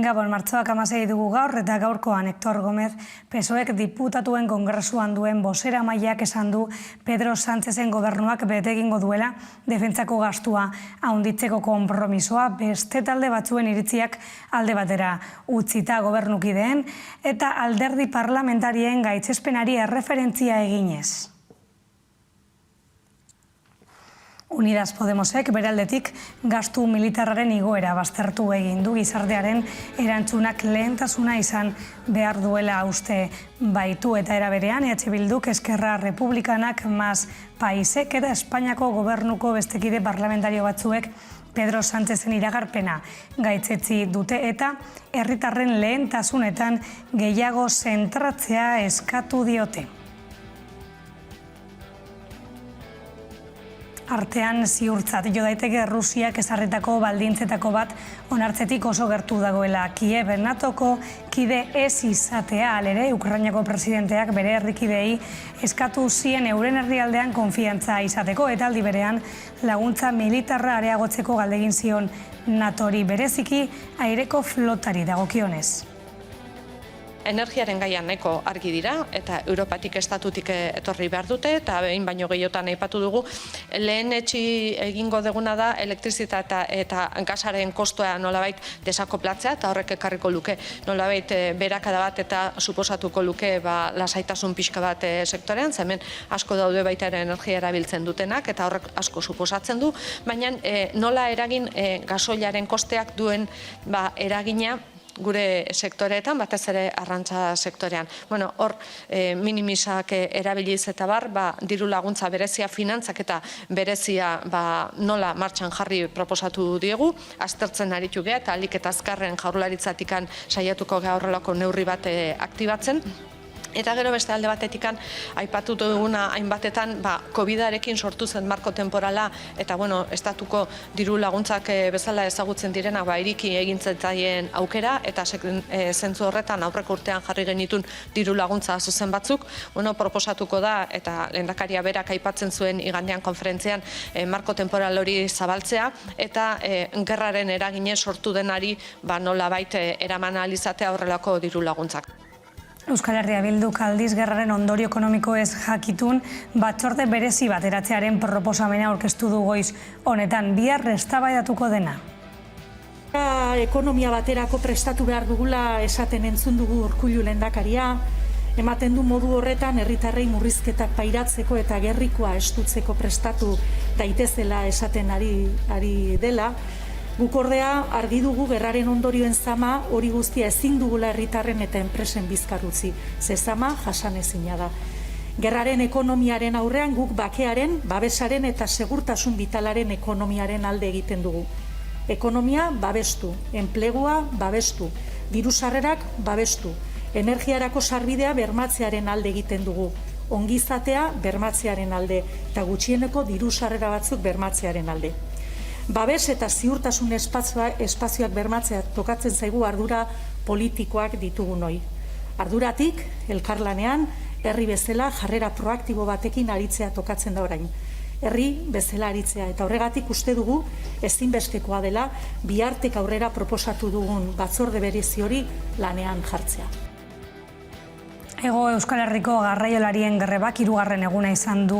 Gabon, martxoak 16 dugu gaur eta gaurkoan Hector Gómez PSOEk diputatuen kongresuan duen bozeramaileak esan du Pedro Sánchezen gobernuak bete egingo duela defentsako gastua handitzeko konpromisoa beste talde batzuen iritziak alde batera utzita gobernukideen eta alderdi parlamentarien gaitzespenari erreferentzia eginez. Unidas Podemosek beraldetik gastu militarraren igoera baztertu egin du gizartearen erantzunak lehentasuna izan behar duela uste baitu eta era berean EH Bilduk, Esquerra Republikanak, Mas Paisek eta Espainiako gobernuko bestekide parlamentario batzuek Pedro Sánchezen iragarpena gaitzetsi dute eta herritarren lehentasunetan gehiago zentratzea eskatu diote. Artean ziurtzat jo daiteke Rusiak ezarritako baldintzetako bat onartzetik oso gertu dagoela. Kiev NATOko kide ez izatea alere Ukrainako presidenteak bere herrikideei eskatu zien euren herrialdean konfiantza izateko eta aldi berean laguntza militarra areagotzeko galdegin zion NATOri bereziki aireko flotari dagokionez. Energiaren gaian nahiko argi dira eta Europatik estatutik etorri behar dute eta behin baino gehiotan aipatu dugu lehen egingo deguna da elektrizitatea eta gasaren kostoa nolabait desakoplatzea eta horrek ekarriko luke nolabait beherakada bat eta suposatuko luke lasaitasun pixka bat sektorean, hemen asko daude baita ere energia erabiltzen dutenak eta horrek asko suposatzen du, baina nola eragin gasoilaren kosteak duen eragina gure sektoreetan, batez ere arrantza sektorean. Hor minimisak erabiliz eta diru laguntza berezia, finantzak eta berezia nola martxan jarri proposatu diegu, aztertzen aritu geha eta alik eta azkarren jaurlaritzatikan saiatuko geha horrelako neurri bat aktibatzen. Eta gero beste alde batetikan aipatu duguna hainbatetan COVID-arekin sortu zen marko temporala eta estatuko diru laguntzak bezala ezagutzen direna iriki egintzaien aukera eta zentzu horretan aurreko urtean jarri genitun diru laguntza zuzen batzuk proposatuko da eta lehendakaria berak aipatzen zuen igandean konferentzian marko temporal hori zabaltzea eta gerraren eraginez sortu denari nolabait eraman ahal izatea horrelako diru laguntzak. Euskal Herria Bilduk aldiz gerraren ondorio ekonomiko ez jakitun batzorde berezi bat eratzearen proposamena aurkeztu du goiz honetan, bihar eztabaidatuko dena. Ekonomia baterako prestatu behar dugula esaten entzun dugu Urkullu lehendakaria, ematen du modu horretan herritarrei murrizketak pairatzeko eta gerrikoa estutzeko prestatu daitezela esaten ari dela. Guk ordea argi dugu gerraren ondorioen zama hori guztia ezin dugula herritarren eta enpresen bizkar utzi, ze zama jasanezina da. Gerraren ekonomiaren aurrean guk bakearen, babesaren eta segurtasun bitalaren ekonomiaren alde egiten dugu. Ekonomia babestu, enplegua babestu, diru sarrerak babestu, energiarako sarbidea bermatzearen alde egiten dugu, ongizatea bermatzearen alde eta gutxieneko diru sarrera batzuk bermatzearen alde. Babes eta ziurtasun espazioak bermatzea tokatzen zaigu ardura politikoak ditugu noi. Arduratik, elkarlanean, herri bezala jarrera proaktibo batekin aritzea tokatzen da orain. Herri bezala aritzea eta horregatik uste dugu ezinbestekoa dela bihartik aurrera proposatu dugun batzorde berezi hori lanean jartzea. Hego Euskal Herriko garraiolarien grebak 3. eguna izan du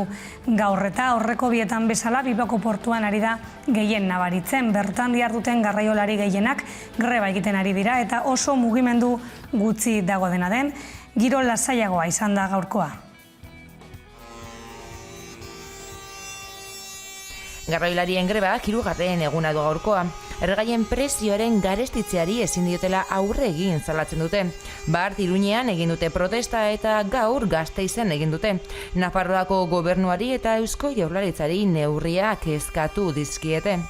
gaur eta horreko bietan bezala Bilboko portuan ari da gehien nabaritzen. Bertan diharduten garraiolari gehienak greba egiten ari dira eta oso mugimendu gutxi dago dena den, giro lasaiagoa izan da gaurkoa. Garraiolarien grebak 3. eguna du gaurkoa. Erregaien prezioaren garestitzeari ezin diotela aurre egin salatzen dute. Bart Iruñean egin dute protesta eta gaur Gasteizen egin dute. Nafarroako gobernuari eta Eusko Jaurlaritzari neurriak eskatu dizkiete.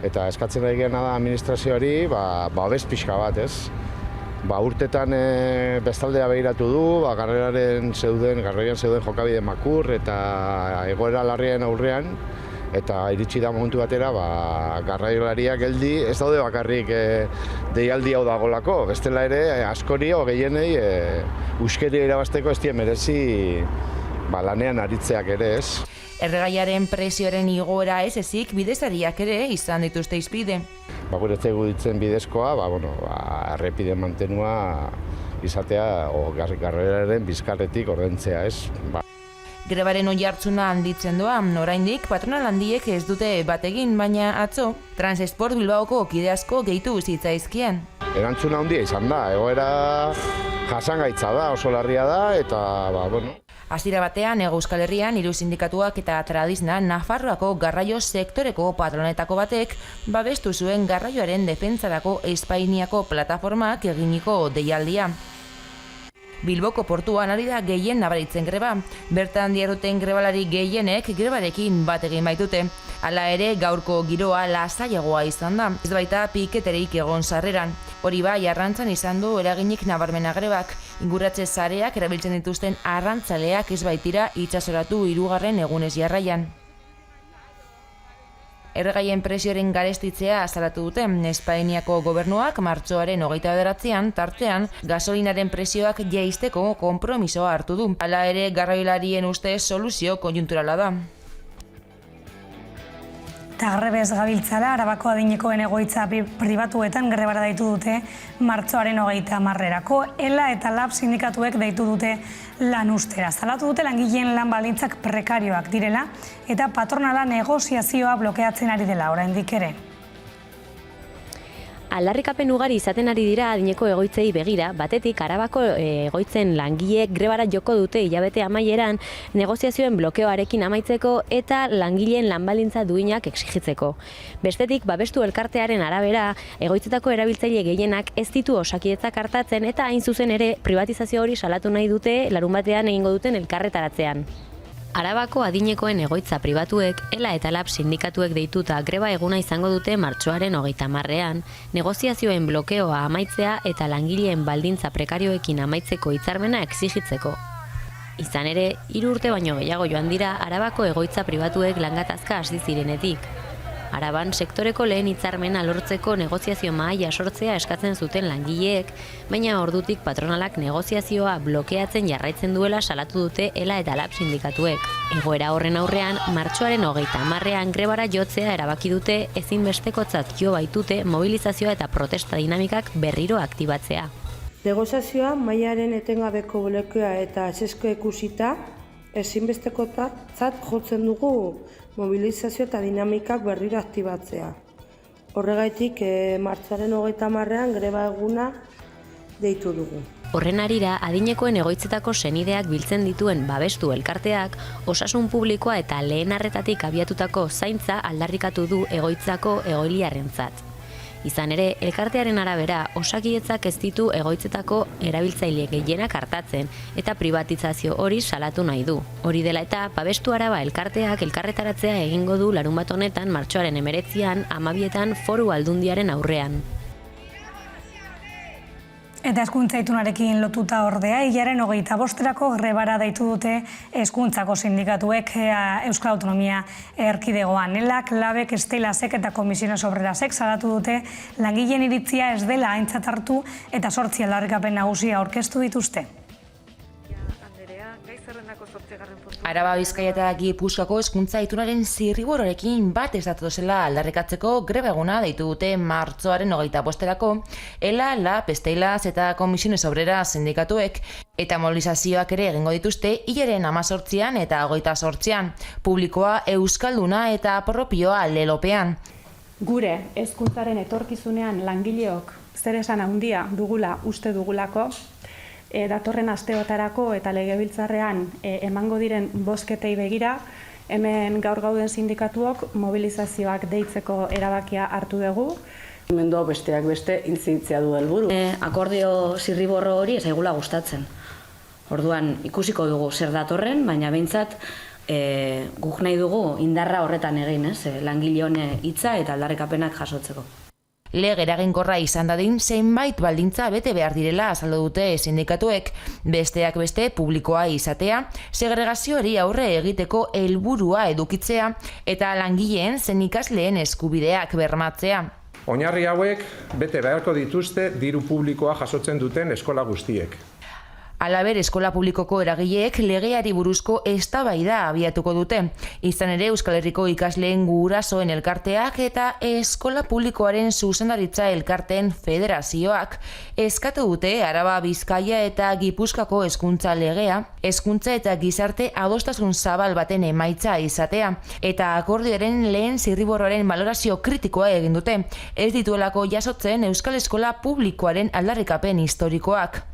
Eta eskatzen ari gena da administrazioari babes pixka bat, ez? Urtetan bestaldea behiratu du, garraian zeuden jokabide makur eta egoera larrien aurrean. Eta iritsi da momentu batera, garraiolariak geldi ez daude bakarrik deialdi hau dagolako. Bestela ere, askori o gehienei euskeria irabazteko ez dien merezi lanean aritzeak ere ez. Erregaiaren prezioaren igoera ez ezik bidezariak ere izan dituzte hizpide. Guretzat iruditzen bidezkoa, errepide mantenua izatea, garraioaren bizkarretik ordaintzea, ez? Grebaren oihartzuna handitzen doa, oraindik patronal handiek ez dute bat egin, baina atzo Transesport Bilbaoko kide asko gehitu zitzaizkien. Erantzuna handia izan da, egoera jasangaitza da, oso larria da, eta, Hasiera batean, Hego Euskal Herrian, 3 sindikatuak eta Tradizna Nafarroako garraio sektoreko patronetako batek babestu zuen garraioaren defentsarako Espainiako plataformak eginiko deialdia. Bilboko portuan ari da gehien nabaritzen greba. Bertan diharduten grebalari gehienek grebarekin bat egin baitute. Hala ere, gaurko giroa lasaiagoa izan da. Ez baita piketerik egon sarreran. Hori bai, arrantzan izan du eraginik nabarmena grebak. Inguratze sareak erabiltzen dituzten arrantzaleak ez baitira itsasoratu 3. egunez jarraian. Erregaien presioaren garestitzea azalatu dute. Espainiako gobernuak martxoaren 29an tartean gasolinaren presioak jaisteko konpromisoa hartu du. Hala ere, garraiolarien ustez soluzio konjunturala da. Eta grebez gabiltzala, Arabako adinekoen egoitza pribatuetan grebara deitu dute martxoaren 30erako. ELA eta LAB sindikatuek deitu dute lan ustera. Salatu dute langileen lan baldintzak prekarioak direla eta patronala negoziazioa blokeatzen ari dela oraindik ere. Aldarrikapen ugari izaten ari dira adineko egoitzei begira, batetik Arabako egoitzen langileek grebara joko dute hilabete amaieran negoziazioen blokeoarekin amaitzeko eta langileen lanbaldintza duinak exigitzeko. Bestetik, babestu elkartearen arabera, egoitzetako erabiltzaile gehienak ez ditu Osakidetzak artatzen eta hain zuzen ere privatizazio hori salatu nahi dute larunbatean egingo duten elkarretaratzean. Arabako adinekoen egoitza pribatuek, ELA eta LAB sindikatuek deituta greba eguna izango dute martxoaren 30ean, negoziazioen blokeoa amaitzea eta langileen baldintza prekarioekin amaitzeko hitzarmena exigitzeko. Izan ere, 3 urte baino gehiago joan dira Arabako egoitza pribatuek langatazka hasi zirenetik. Araban sektoreko lehen hitzarmena lortzeko negoziazio mahaia sortzea eskatzen zuten langileek, baina ordutik patronalak negoziazioa blokeatzen jarraitzen duela salatu dute ELA eta LAB sindikatuek. Egoera horren aurrean, martxoaren 30ean grebara jotzea erabaki dute ezinbestekotzat jo baitute mobilizazioa eta protesta dinamikak berriro aktibatzea. Negoziazioa mailaren etengabeko blokeoa eta ezezko ikusita ezinbestekotzat jotzen dugu mobilizazio eta dinamikak berriro aktibatzea. Horregaitik, martxoaren 30ean greba eguna deitu dugu. Horren harira, adinekoen egoitzetako senideak biltzen dituen babestu elkarteak, osasun publikoa eta lehen arretatik abiatutako zaintza aldarrikatu du egoitzako egoiliarrentzat. Izan ere, elkartearen arabera, Osakidetzak ez ditu egoitzetako erabiltzaile gehienak hartatzen eta privatizazio hori salatu nahi du. Hori dela eta, babestu Araba elkarteak elkarretaratzea egingo du larunbat honetan martxoaren 19an 12etan Foru Aldundiaren aurrean. Eta hezkuntza itunarekin lotuta ordea, hilaren 25erako grebara deitu dute hezkuntzako sindikatuek Euskal Autonomia Erkidegoan. ELAk, LABek, Estelasek eta Komisiones Obrerasek salatu dute langileen iritzia ez dela aintzat hartu eta 8 aldarrikapen nagusia aurkeztu dituzte. Araba, Bizkaia eta Gipuzkoako hezkuntza itunaren zirriborrekin bat ez datozela aldarrikatzeko greba eguna deitu dute martxoaren 25erako ELA, LAB, Estelas eta Komisiones Obreras sindikatuek eta mobilizazioak ere egingo dituzte hilaren 18an eta 28an, publikoa euskalduna eta propioa lelopean. Gure hezkuntzaren etorkizunean langileok zer esan handia dugula uste dugulako, datorren asteotarako eta legebiltzarrean emango diren bozketei begira, hemen gaur gauden sindikatuok mobilizazioak deitzeko erabakia hartu dugu. Mendua besteak beste intzitzea du helburu. Akordio zirriborro hori ez aigula gustatzen. Orduan ikusiko dugu zer datorren, baina behintzat guk nahi dugu indarra horretan egin, langileon hitza eta aldarrikapenak jasotzeko. Lege eraginkorra izan dadin zenbait baldintza bete behar direla azaldu dute sindikatuek, besteak beste publikoa izatea, segregazioari aurre egiteko helburua edukitzea eta langileen zein ikasleen eskubideak bermatzea. Oinarri hauek bete beharko dituzte diru publikoa jasotzen duten eskola guztiek. Halaber, eskola publikoko eragileek legeari buruzko eztabaida abiatuko dute. Izan ere, Euskal Herriko ikasleen gurasoen elkarteak eta eskola publikoaren zuzendaritza elkarteen federazioak eskatu dute Araba, Bizkaia eta Gipuzkoako hezkuntza legea, hezkuntza eta gizarte adostasun zabal baten emaitza izatea, eta akordioaren lehen zirriborroaren balorazio kritikoa egin dute, ez dituelako jasotzen Euskal Eskola publikoaren aldarrikapen historikoak.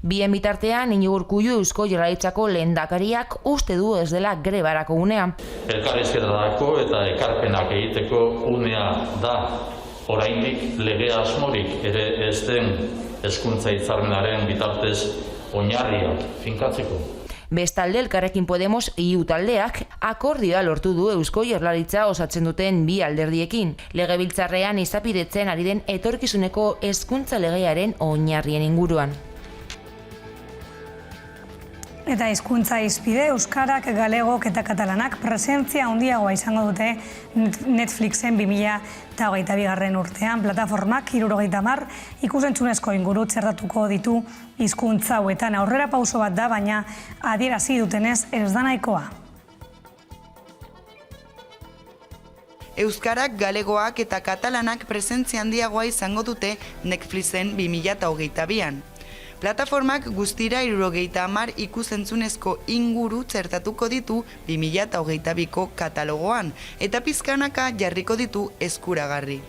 Bien bitartean, Iñigo Urkullu Eusko Jaurlaritzako lehendakariak uste du ez dela grebarako unea. Elkarrizketarako eta ekarpenak egiteko unea da. Oraindik lege asmorik ere ez den hezkuntza hitzarmenaren bitartez oinarriak finkatzeko. Bestalde, Elkarrekin Podemos IU taldeak akordioa lortu du Eusko Jaurlaritza osatzen duten bi alderdiekin. Legebiltzarrean izapidetzen ari den etorkizuneko hezkuntza legearen oinarrien inguruan. Eta hizkuntza hizpide, euskarak, galegok eta katalanak presentzia handiagoa izango dute Netflixen 2022. Urtean. Plataformak 70 ikus-entzunezko inguru txertatuko ditu hizkuntza hauetan. Aurrera pauso bat da, baina adierazi dutenez ez da nahikoa. Euskarak, galegoak eta katalanak presentzia handiagoa izango dute Netflixen 2022an. Plataformak guztira 70 ikus-entzunezko inguru txertatuko ditu 2022ko katalogoan, eta pizkanaka jarriko ditu eskuragarri.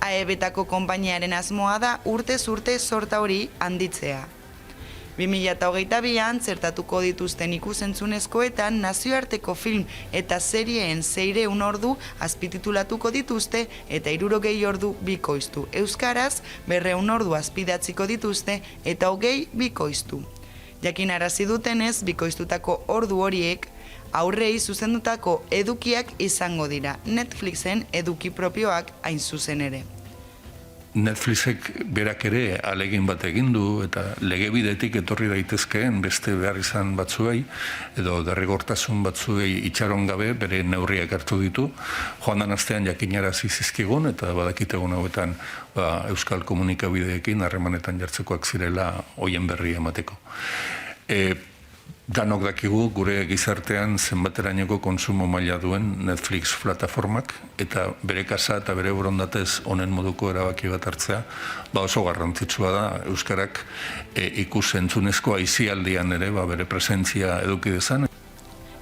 AEB-tako konpainiaren asmoa da urtez urte sorta hori handitzea. 2022an txertatuko dituzten ikus-entzunezkoetan nazioarteko film eta serieen 600 ordu azpititulatuko dituzte eta 60 ordu bikoiztu. Euskaraz 200 ordu azpidatziko dituzte eta 20 bikoiztu. Jakinarazi dutenez, bikoiztutako ordu horiek aurrei zuzendutako edukiak izango dira. Netflixen eduki propioak hain zuzen ere. Netflixek berak ere alegin bat egin du eta legebidetik etorri daitezkeen beste behar izan batzuei edo derrigortasun batzuei itxaron gabe bere neurriak hartu ditu. Joan den astean jakinarazi zizkigun eta badakitegun hauetan euskal komunikabideekin harremanetan jartzekoak zirela hoien berri emateko. Danok dakigu gure gizartean zenbaterainoko kontsumo maila duen Netflix plataformak eta bere kasa eta bere borondatez honen moduko erabaki bat hartzea oso garrantzitsua da euskarak ikus-entzunezko aisialdian ere bere presentzia eduki dezan.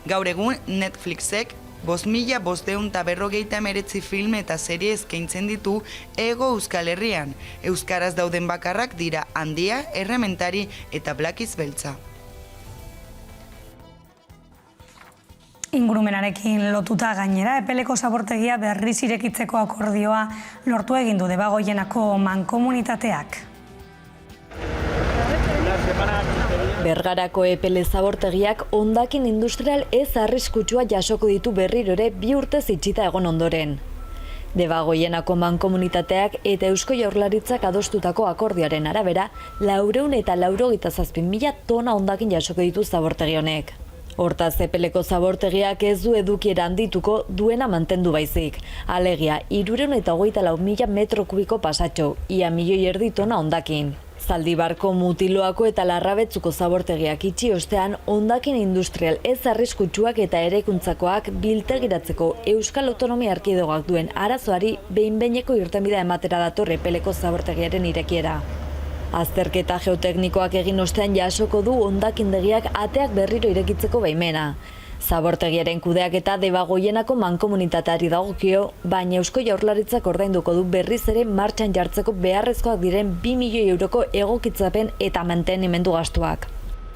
Gaur egun Netflixek 5.549 film eta serie eskaintzen ditu Hego Euskal Herrian. Euskaraz dauden bakarrak dira Handia, Errementari eta Blakiz Beltza. Ingurumenarekin lotuta gainera, Epeleko zabortegia berriz irekitzeko akordioa lortu egin du Debagoienako mankomunitateak. Bergarako Epele zabortegiak hondakin industrial ez arriskutsua jasoko ditu berriro ere 2 urtez itxita egon ondoren. Debagoienako mankomunitateak eta Eusko Jaurlaritzak adostutako akordioaren arabera, 497.000 tona hondakin jasoko ditu zabortegi honek. Hortaz, Epeleko zabortegiak ez du edukiera handituko duena mantendu baizik. Alegia, 324.000 metro kubiko pasatxo, ia 1,5 milioi tona hondakin. Zaldibarko, Mutiloako eta Larrabetzuko zabortegiak itxi ostean hondakin industrial ez arriskutsuak eta eraikuntzakoak biltegiratzeko Euskal Autonomia Erkidegoak duen arazoari behin-behineko irtenbidea ematera dator Epeleko zabortegiaren irekiera. Azterketa geoteknikoak egin ostean jasoko du hondakindegiak ateak berriro irekitzeko baimena. Zabortegiaren kudeaketa Debagoienako mankomunitateari dagokio, baina Eusko Jaurlaritzak ordainduko du berriz ere martxan jartzeko beharrezkoak diren 2 milioi euroko egokitzapen eta mantenimendu gastuak.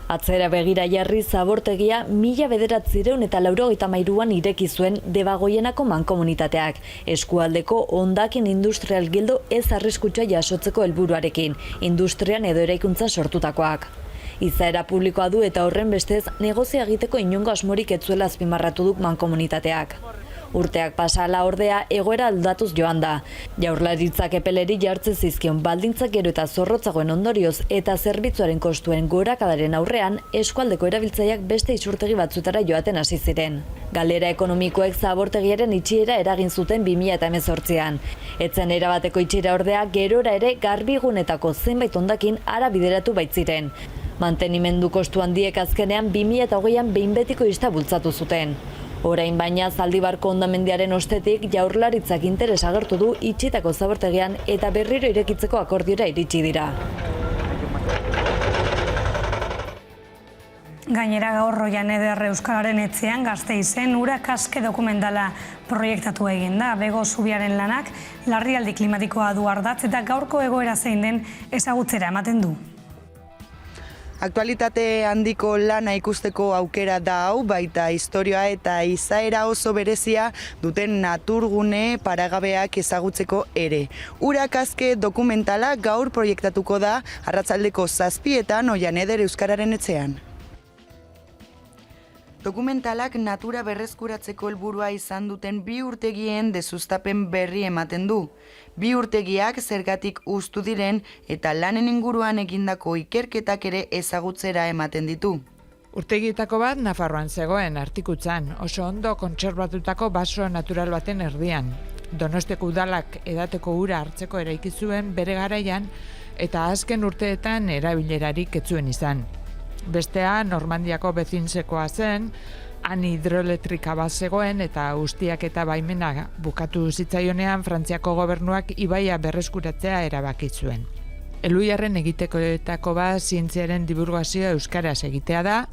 Atzera begira jarri zabortegia 1993an ireki zuen Debagoienako mankomunitateak, eskualdeko hondakin industrial gildo ez arriskutsua jasotzeko helburuarekin, industrian edo eraikuntza sortutakoak. Izaera publikoa du eta horren bestez negozia egiteko inongo asmorik ez zuela azpimarratu du mankomunitateak. Urteak pasala ordea egoera aldatuz joan da. Jaurlaritzak Epeleri jartzen zizkion baldintzak gero eta zorrotzagoen ondorioz eta zerbitzuaren kostuen gorakadaren aurrean eskualdeko erabiltzaileak beste isurtegi batzutara joaten hasi ziren. Galera ekonomikoek zabortegiaren itxiera eragin zuten 2018an. Etzen erabateko itxiera ordea gerora ere garbigunetako zenbait hondakin ara bideratu baitziren. Mantenimendu kostu handiek azkenean 2008an behin betiko ista bultzatu zuten. Orain baina Zaldibarko hondamendiaren ostetik Jaurlaritzak interes agertu du itxitako zabortegian eta berriro irekitzeko akordiora iritsi dira. Gainera gaur Roian Eder Euskararen etxean Gasteizen urak aske dokumentala proiektatu egin da. Bego Zubiaren lanak larrialdi klimatikoa du ardatz eta gaurko egoera zein den ezagutzera ematen du. Aktualitate handiko lana ikusteko aukera da hau, baita istorioa eta izaera oso berezia duten naturgune paragabeak ezagutzeko ere. Urak aske dokumentala gaur proiektatuko da arratsaldeko 7etan Roian Eder Euskararen etxean. Dokumentalak natura berreskuratzeko helburua izan duten 2 urtegien desustapen berri ematen du. 2 urtegiak zergatik uztu diren eta lanen inguruan egindako ikerketak ere ezagutzera ematen ditu. Urtegietako bat Nafarroan zegoen Artikutzan, oso ondo kontserbatutako baso natural baten erdian. Donostiako udalak edateko ura hartzeko eraiki zuen bere garaian eta azken urteetan erabilerarik ez zuen izan. Bestea Normandiako bezinsekoa zen, han hidroelektrika bat zegoen eta ustiak eta baimena bukatu zitzaionean Frantziako gobernuak ibaia berreskuratzea erabaki zuen. Eluiarren egitekoetako bat zientziaren divulgazioa euskaraz egitea da,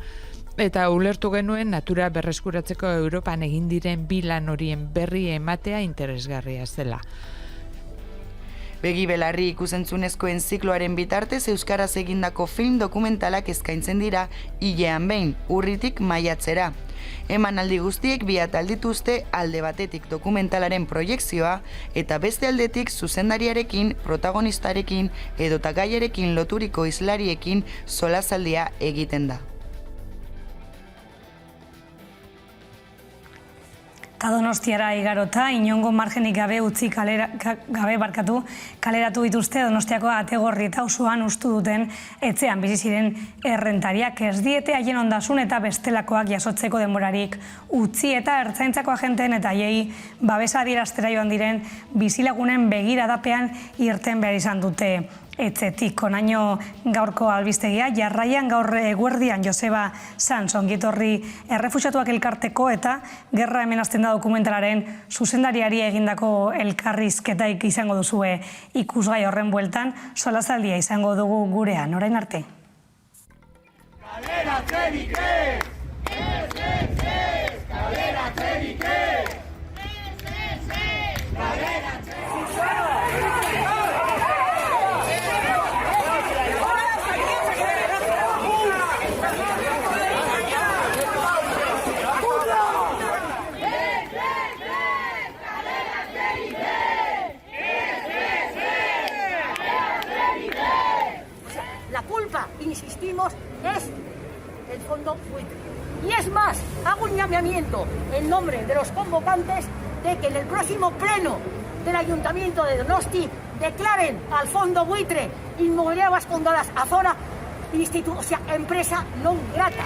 eta ulertu genuen natura berreskuratzeko Europan egin diren 2 lan horien berri ematea interesgarria zela. Begi belarri ikusentzunezkoen zikloaren bitartez euskaraz egindako film dokumentalak eskaintzen dira hilean behin, urritik maiatzera. Emanaldi guztiek bi atal dituzte, alde batetik dokumentalaren proiekzioa eta beste aldetik zuzendariarekin, protagonistarekin edota gaiarekin loturiko islariekin solasaldia egiten da. Donostiara igarota, inongo margenik gabe utzi kaleratu dituzte Donostiako Ategorri eta auzoan ustu duten etxean bizi ziren errentariak. Ez diete haien ondasun eta bestelakoak jasotzeko denborarik utzi eta ertzaintzako agenteen eta haiei babesa adieraztera joan diren bizilagunen begiradapean irten behar izan dute etxetik. Honaino gaurko albistegia, jarraian gaur eguerdian Joseba Sanz ongitorri errefuxiatuak elkarteko eta gerra hemen hasten da dokumentalaren zuzendariari egindako elkarrizketaik izango duzue ikusgai horren bueltan, solasaldia izango dugu gurean, orain arte. Kaleratzerik ez! Ez, ez, ez! Kaleratzerik ez! Ez, ez, ez! Kaleratzerik insistimos, es el fondo buitre. Y es más, hago un llamamiento en nombre de los convocantes de que en el próximo pleno del Ayuntamiento de Donosti declaren al fondo buitre Inmobiliaria Vascongadas Azora empresa non grata.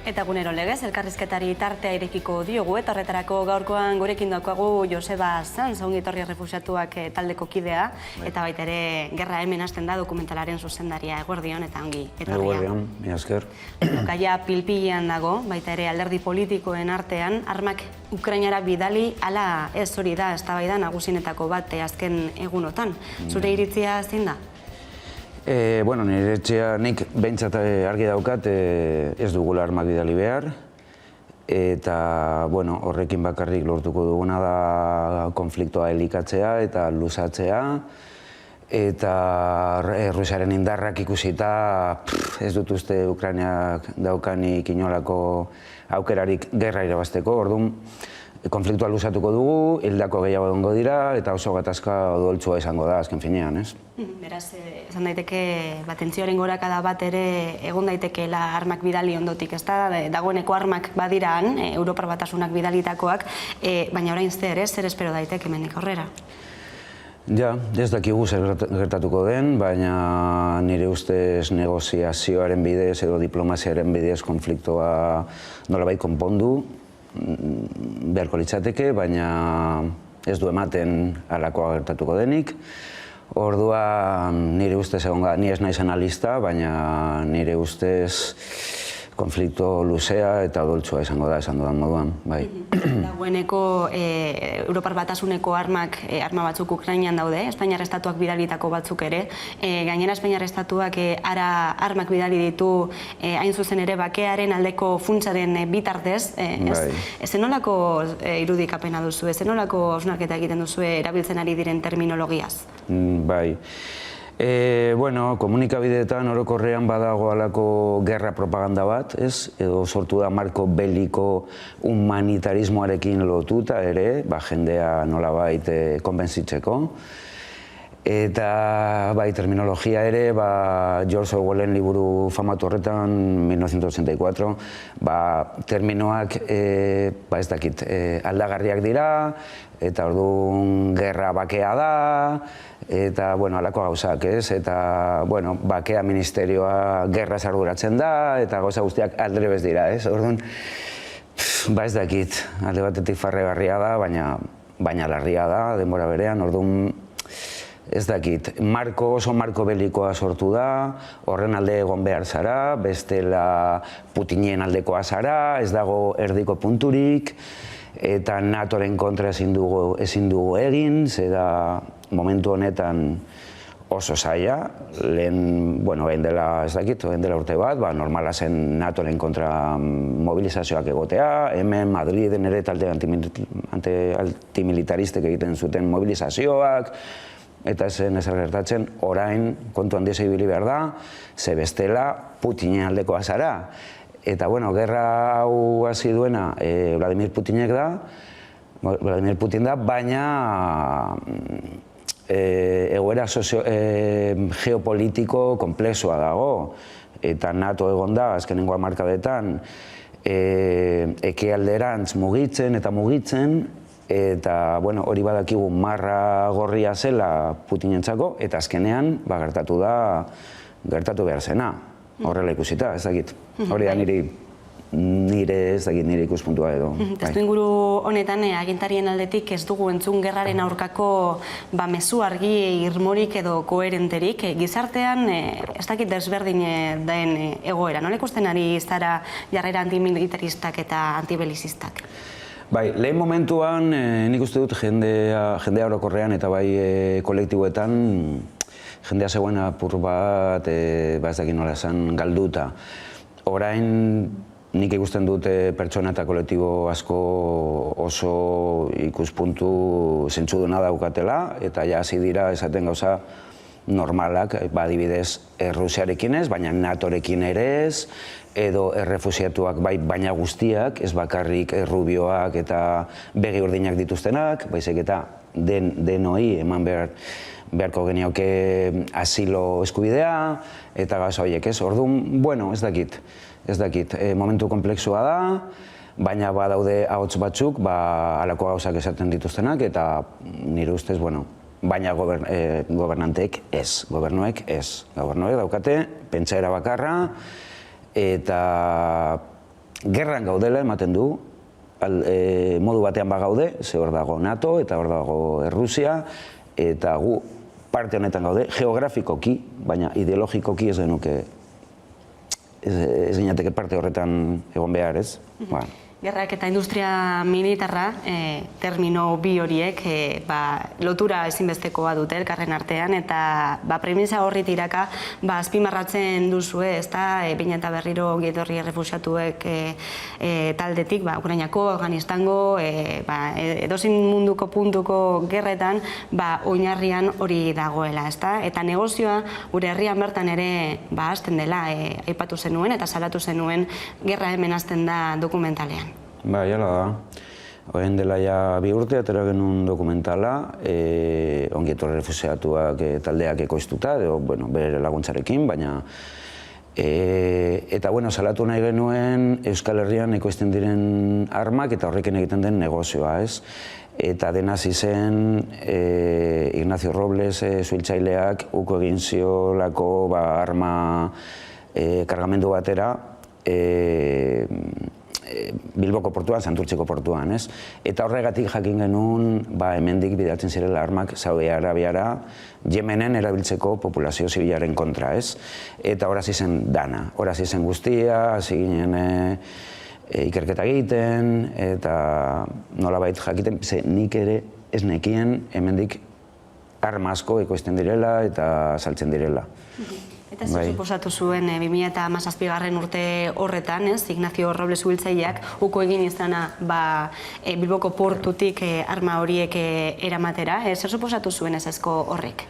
Eta gunero legez, elkarrizketari tartea irekiko diogu, eta horretarako gaurkoan gurekin daukagu Joseba Sanz, ongitorri errefuxiatuak taldeko kidea, eta baita ere gerra hemen hasten da dokumentalaren zuzendaria. Eguerdion eta ongi etorria. Eguerdion, mila esker. Gaia pilpilean dago, baita ere alderdi politikoen artean, armak Ukrainara bidali, ala ez hori da, eztabaida nagusinetako bat azken egunotan. Zure iritzia zein da? Bueno, nire etxea nik behintzat argi daukat ez dugula armak bidali behar, eta horrekin bakarrik lortuko duguna da konfliktoa elikatzea eta luzatzea, eta Rusiaren indarrak ikusita ez dut uste Ukrainiak daukanik inolako aukerarik gerra irabazteko. Orduan, konfliktua luzatuko dugu, hildako gehiago egongo dira, eta oso gatazka odoltsua izango da azken finean, ez? Beraz, esan daiteke, tentsioaren gorakada bat ere egon daitekeela armak bidali ondotik, ez da? Dagoeneko armak badiraan, Europar Batasunak bidalitakoak, baina orain zer espero daiteke hemendik aurrera? Ja, ez dakigu zer gertatuko den, baina nire ustez negoziazioaren bidez edo diplomaziaren bidez konfliktoa nolabait konpondu beharko litzateke, baina ez du ematen halakoa gertatuko denik. Orduan nire ustez ni ez naiz analista, baina nire ustez konflikto luzea eta odoltsua izango da, esan dudan moduan, bai. Dagoeneko Europar Batasuneko arma batzuk Ukrainian daude, Espainiar Estatuak bidalitako batzuk ere. Gainera Espainiar Estatuak armak bidali ditu hain zuzen ere bakearen aldeko funtsaren bitartez. Zenolako irudikapena duzu, zenolako hausnarketa egiten duzu erabiltzen ari diren terminologiaz? Bai. Bueno, komunikabideetan orokorrean badago halako gerra propaganda bat, ez? Edo sortu da marko beliko humanitarismoarekin lotuta ere, jendea nolabait konbentzitzeko. Eta bai, terminologia ere, George Orwellen liburu famatu horretan, 1984, terminoak, ez dakit, aldagarriak dira, eta orduan gerra bakea da, eta, halako gauzak, ez? Eta, bakea ministerioa gerra arduratzen da, eta gauza guztiak aldrebez dira, ez? Orduan, ez dakit, alde batetik farregarria da, baina larria da, denbora berean, orduan, ez dakit, oso marko belikoa sortu da, horren alde egon behar zara, bestela Putinien aldekoa zara, ez dago erdiko punturik, eta NATOren kontra ezin dugu egin, zera momentu honetan oso zaila, lehen dela, ez dakit, lehen dela urte bat, normala zen NATOren kontra mobilizazioak egotea, hemen Madriden ere talde antimilitaristek egiten zuten mobilizazioak, eta zen ezer gertatzen, orain kontu handia ibili behar da, ze bestela Putinen aldekoa zara. Eta, gerra hau hasi duena Vladimir Putin da, baina egoera geopolitiko komplexua dago. Eta NATO egon da, azkenengo hamarkadetan, ekialderantz mugitzen eta mugitzen, eta hori badakigu marra gorria zela Putinentzako, eta azkenean gertatu behar zena, horrela ikusita, ez dakit. Hori da nire ikuspuntua edo. Testuinguru honetan agintarien aldetik ez dugu entzun gerraren aurkako mezu argi irmorik edo koherenterik. Gizartean ez dakit desberdin den egoera, nola ikusten ari zara jarrera antimilitaristak eta antibelizistak? Bai, lehen momentuan nik uste dut jendea orokorrean eta bai kolektiboetan jendea zegoen apur bat, ez dakit nola esan, galduta. Orain nik ikusten dut pertsona eta kolektibo asko oso ikuspuntu zentzuduna daukatela, eta ja hasi dira esaten gauza normalak, adibidez Rusiarekin ez, baina NATOrekin ere ez, edo errefusiatuak baina guztiak, ez bakarrik errubioak eta begi urdinak dituztenak, baizik eta denoi eman beharko genioke asilo eskubidea, eta gauza horiek ez. Orduan, ez dakit, momentu komplexua da, baina badaude ahots batzuk, halako gauzak esaten dituztenak, eta nire ustez, baina gobernanteek ez, gobernuek ez. Gobernuek daukate, pentsaera bakarra, eta gerran gaudela ematen du, modu batean bagaude, ze hor dago NATO eta hor dago Errusia, eta gu parte honetan gaude, geografikoki, baina ideologikoki ez genuke, ez ginateke parte horretan egon behar, ez? Gerrak eta industria militarra, termino bi horiek, lotura ezinbestekoa dute elkarren artean, eta premisa horri tiraka azpimarratzen duzue, ez da, baina eta berriro ongi-etorri errefuxiatuek taldetik, Ukrainako, Afganistango, edozein munduko puntuko gerretan, oinarrian hori dagoela, ez da? Eta negozioa gure herrian bertan ere hasten dela, aipatu zenuen eta salatu zenuen gerra hemen hasten da dokumentalean. Bai, hala da. Horren dela ja 2 urte, atera genuen dokumentala, ongi etorri refuxiatuak taldeak ekoiztuta, edo bere laguntzarekin, baina eta salatu nahi genuen Euskal Herrian ekoizten diren armak eta horrekin egiten den negozioa, ez? Eta dena zen Ignacio Robles zuhiltzaileak uko egin ziolako arma kargamendu batera Bilboko portuan, Santurtziko portuan, ez? Eta horregatik jakin genuen hemendik bidaltzen zirela armak Saudi Arabiara Yemenen erabiltzeko populazio zibilaren kontra, ez? Eta hor hasi zen dana, hor hasi zen guztia, hasi ginen ikerketa egiten, eta nolabait jakiten, nik ere ez nekien hemendik arma asko ekoizten direla eta saltzen direla. Eta zer suposatu zuen 2017 urte horretan, Ignacio Robles zuhiltzaileak uko egin izana Bilboko portutik arma horiek eramatera. Zer suposatu zuen ezazko horrek?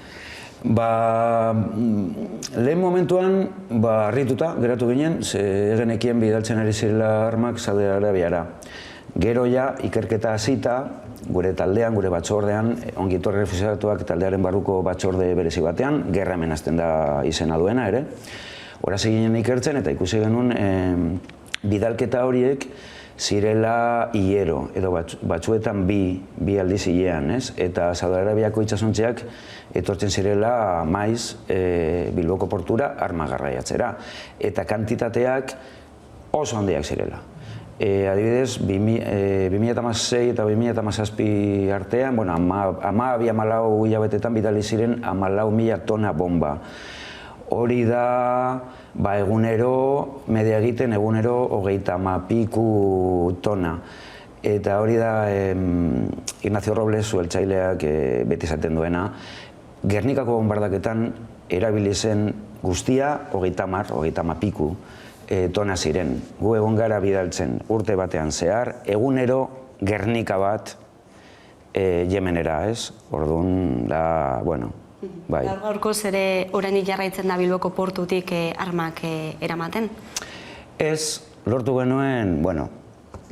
Lehen momentuan harrituta geratu ginen, ez genekien bidaltzen ari zirela armak Saudi Arabiara. Gero ja ikerketa hasita, gure taldean, gure batzordean, ongi etorri refuxiatuak taldearen barruko batzorde berezi batean, gerra hemen hasten da izena duena ere. Horaz eginen ikertzen eta ikusi genuen bidalketa horiek zirela hilero, edo batzuetan bi aldiz hilean, ez? Eta Saudi Arabiako itsasontziak etortzen zirela maiz Bilboko portura arma garraiatzera. Eta kantitateak oso handiak zirela. Adibidez, 2016 eta 2017 artean, 12-14 hilabetetan bidali ziren 14.000 tona bomba. Hori da, egunero, media egiten, egunero 30 piku tona. Eta hori da, Ignacio Robles zuhiltzaileak beti esaten duena, Gernikako bombardaketan erabili zen guztia 30 piku. Tona ziren. Gu egon gara bidaltzen urte batean zehar, egunero Gernika bat Yemenera, ez? Orduan, bai. Gaurkoz ere oraindik jarraitzen da Bilboko portutik armak eramaten? Ez, lortu genuen,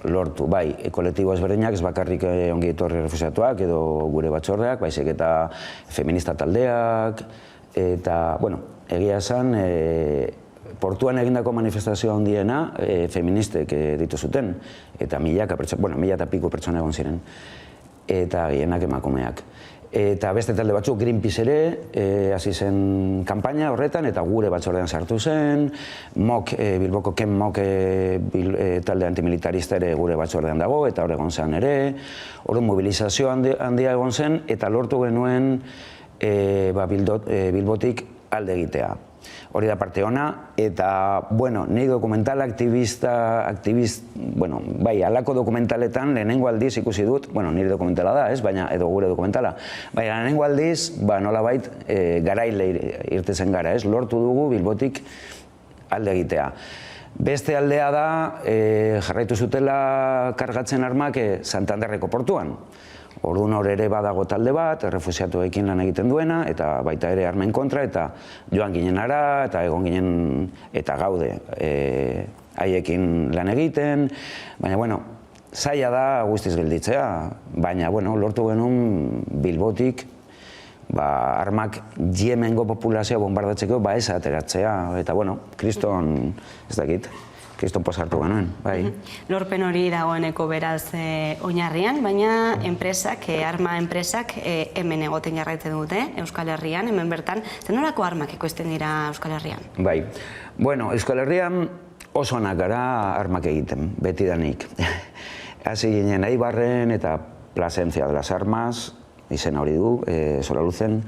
lortu, bai, kolektibo ezberdinak, ez bakarrik ongi etorri refuxiatuak edo gure batzordeak, baizik eta feminista taldeak, eta, egia esan, portuan egindako manifestazioa handiena feministek ditu zuten, eta 1000 piko pertsona egon ziren, eta gehienak emakumeak. Eta beste talde batzuk, Greenpeace ere, hasi zen kanpaina horretan, eta gure batzordean sartu zen, Bilboko Ken Mok talde antimilitarista ere gure batzordean dago, eta hor egon zen ere, hor mobilizazio handia egon zen, eta lortu genuen Bilbotik alde egitea. Hori da parte ona, eta, ni dokumental halako dokumentaletan lehenengo aldiz ikusi dut, nire dokumentala da, ez, baina, edo gure dokumentala, baina lehenengo aldiz, nolabait, garaile irtezen gara, ez, lortu dugu Bilbotik alde egitea. Beste aldea da, jarraitu zutela kargatzen armak Santanderreko portuan. Orduan hor ere badago talde bat, refuxiatuekin lan egiten duena, eta baita ere armen kontra, eta joan ginen ara, eta egon ginen, eta gaude haiekin lan egiten, baina, zaila da guztiz gelditzea, baina, lortu genuen Bilbotik, armak Yemengo populazioa bombardatzeko, ez ateratzea, eta, kriston, ez dakit, kriston posartu genuen, bai. Lorpen hori dagoeneko beraz oinarrian, baina enpresak, arma enpresak hemen egoten jarraitzen dute, Euskal Herrian, hemen bertan. Zenolako armak ekoizten dira Euskal Herrian? Bai, Euskal Herrian oso onak gara armak egiten, betidanik. Hasi ginen Eibarren eta Plasencia de las Armas, izena hori du, Solaluzen,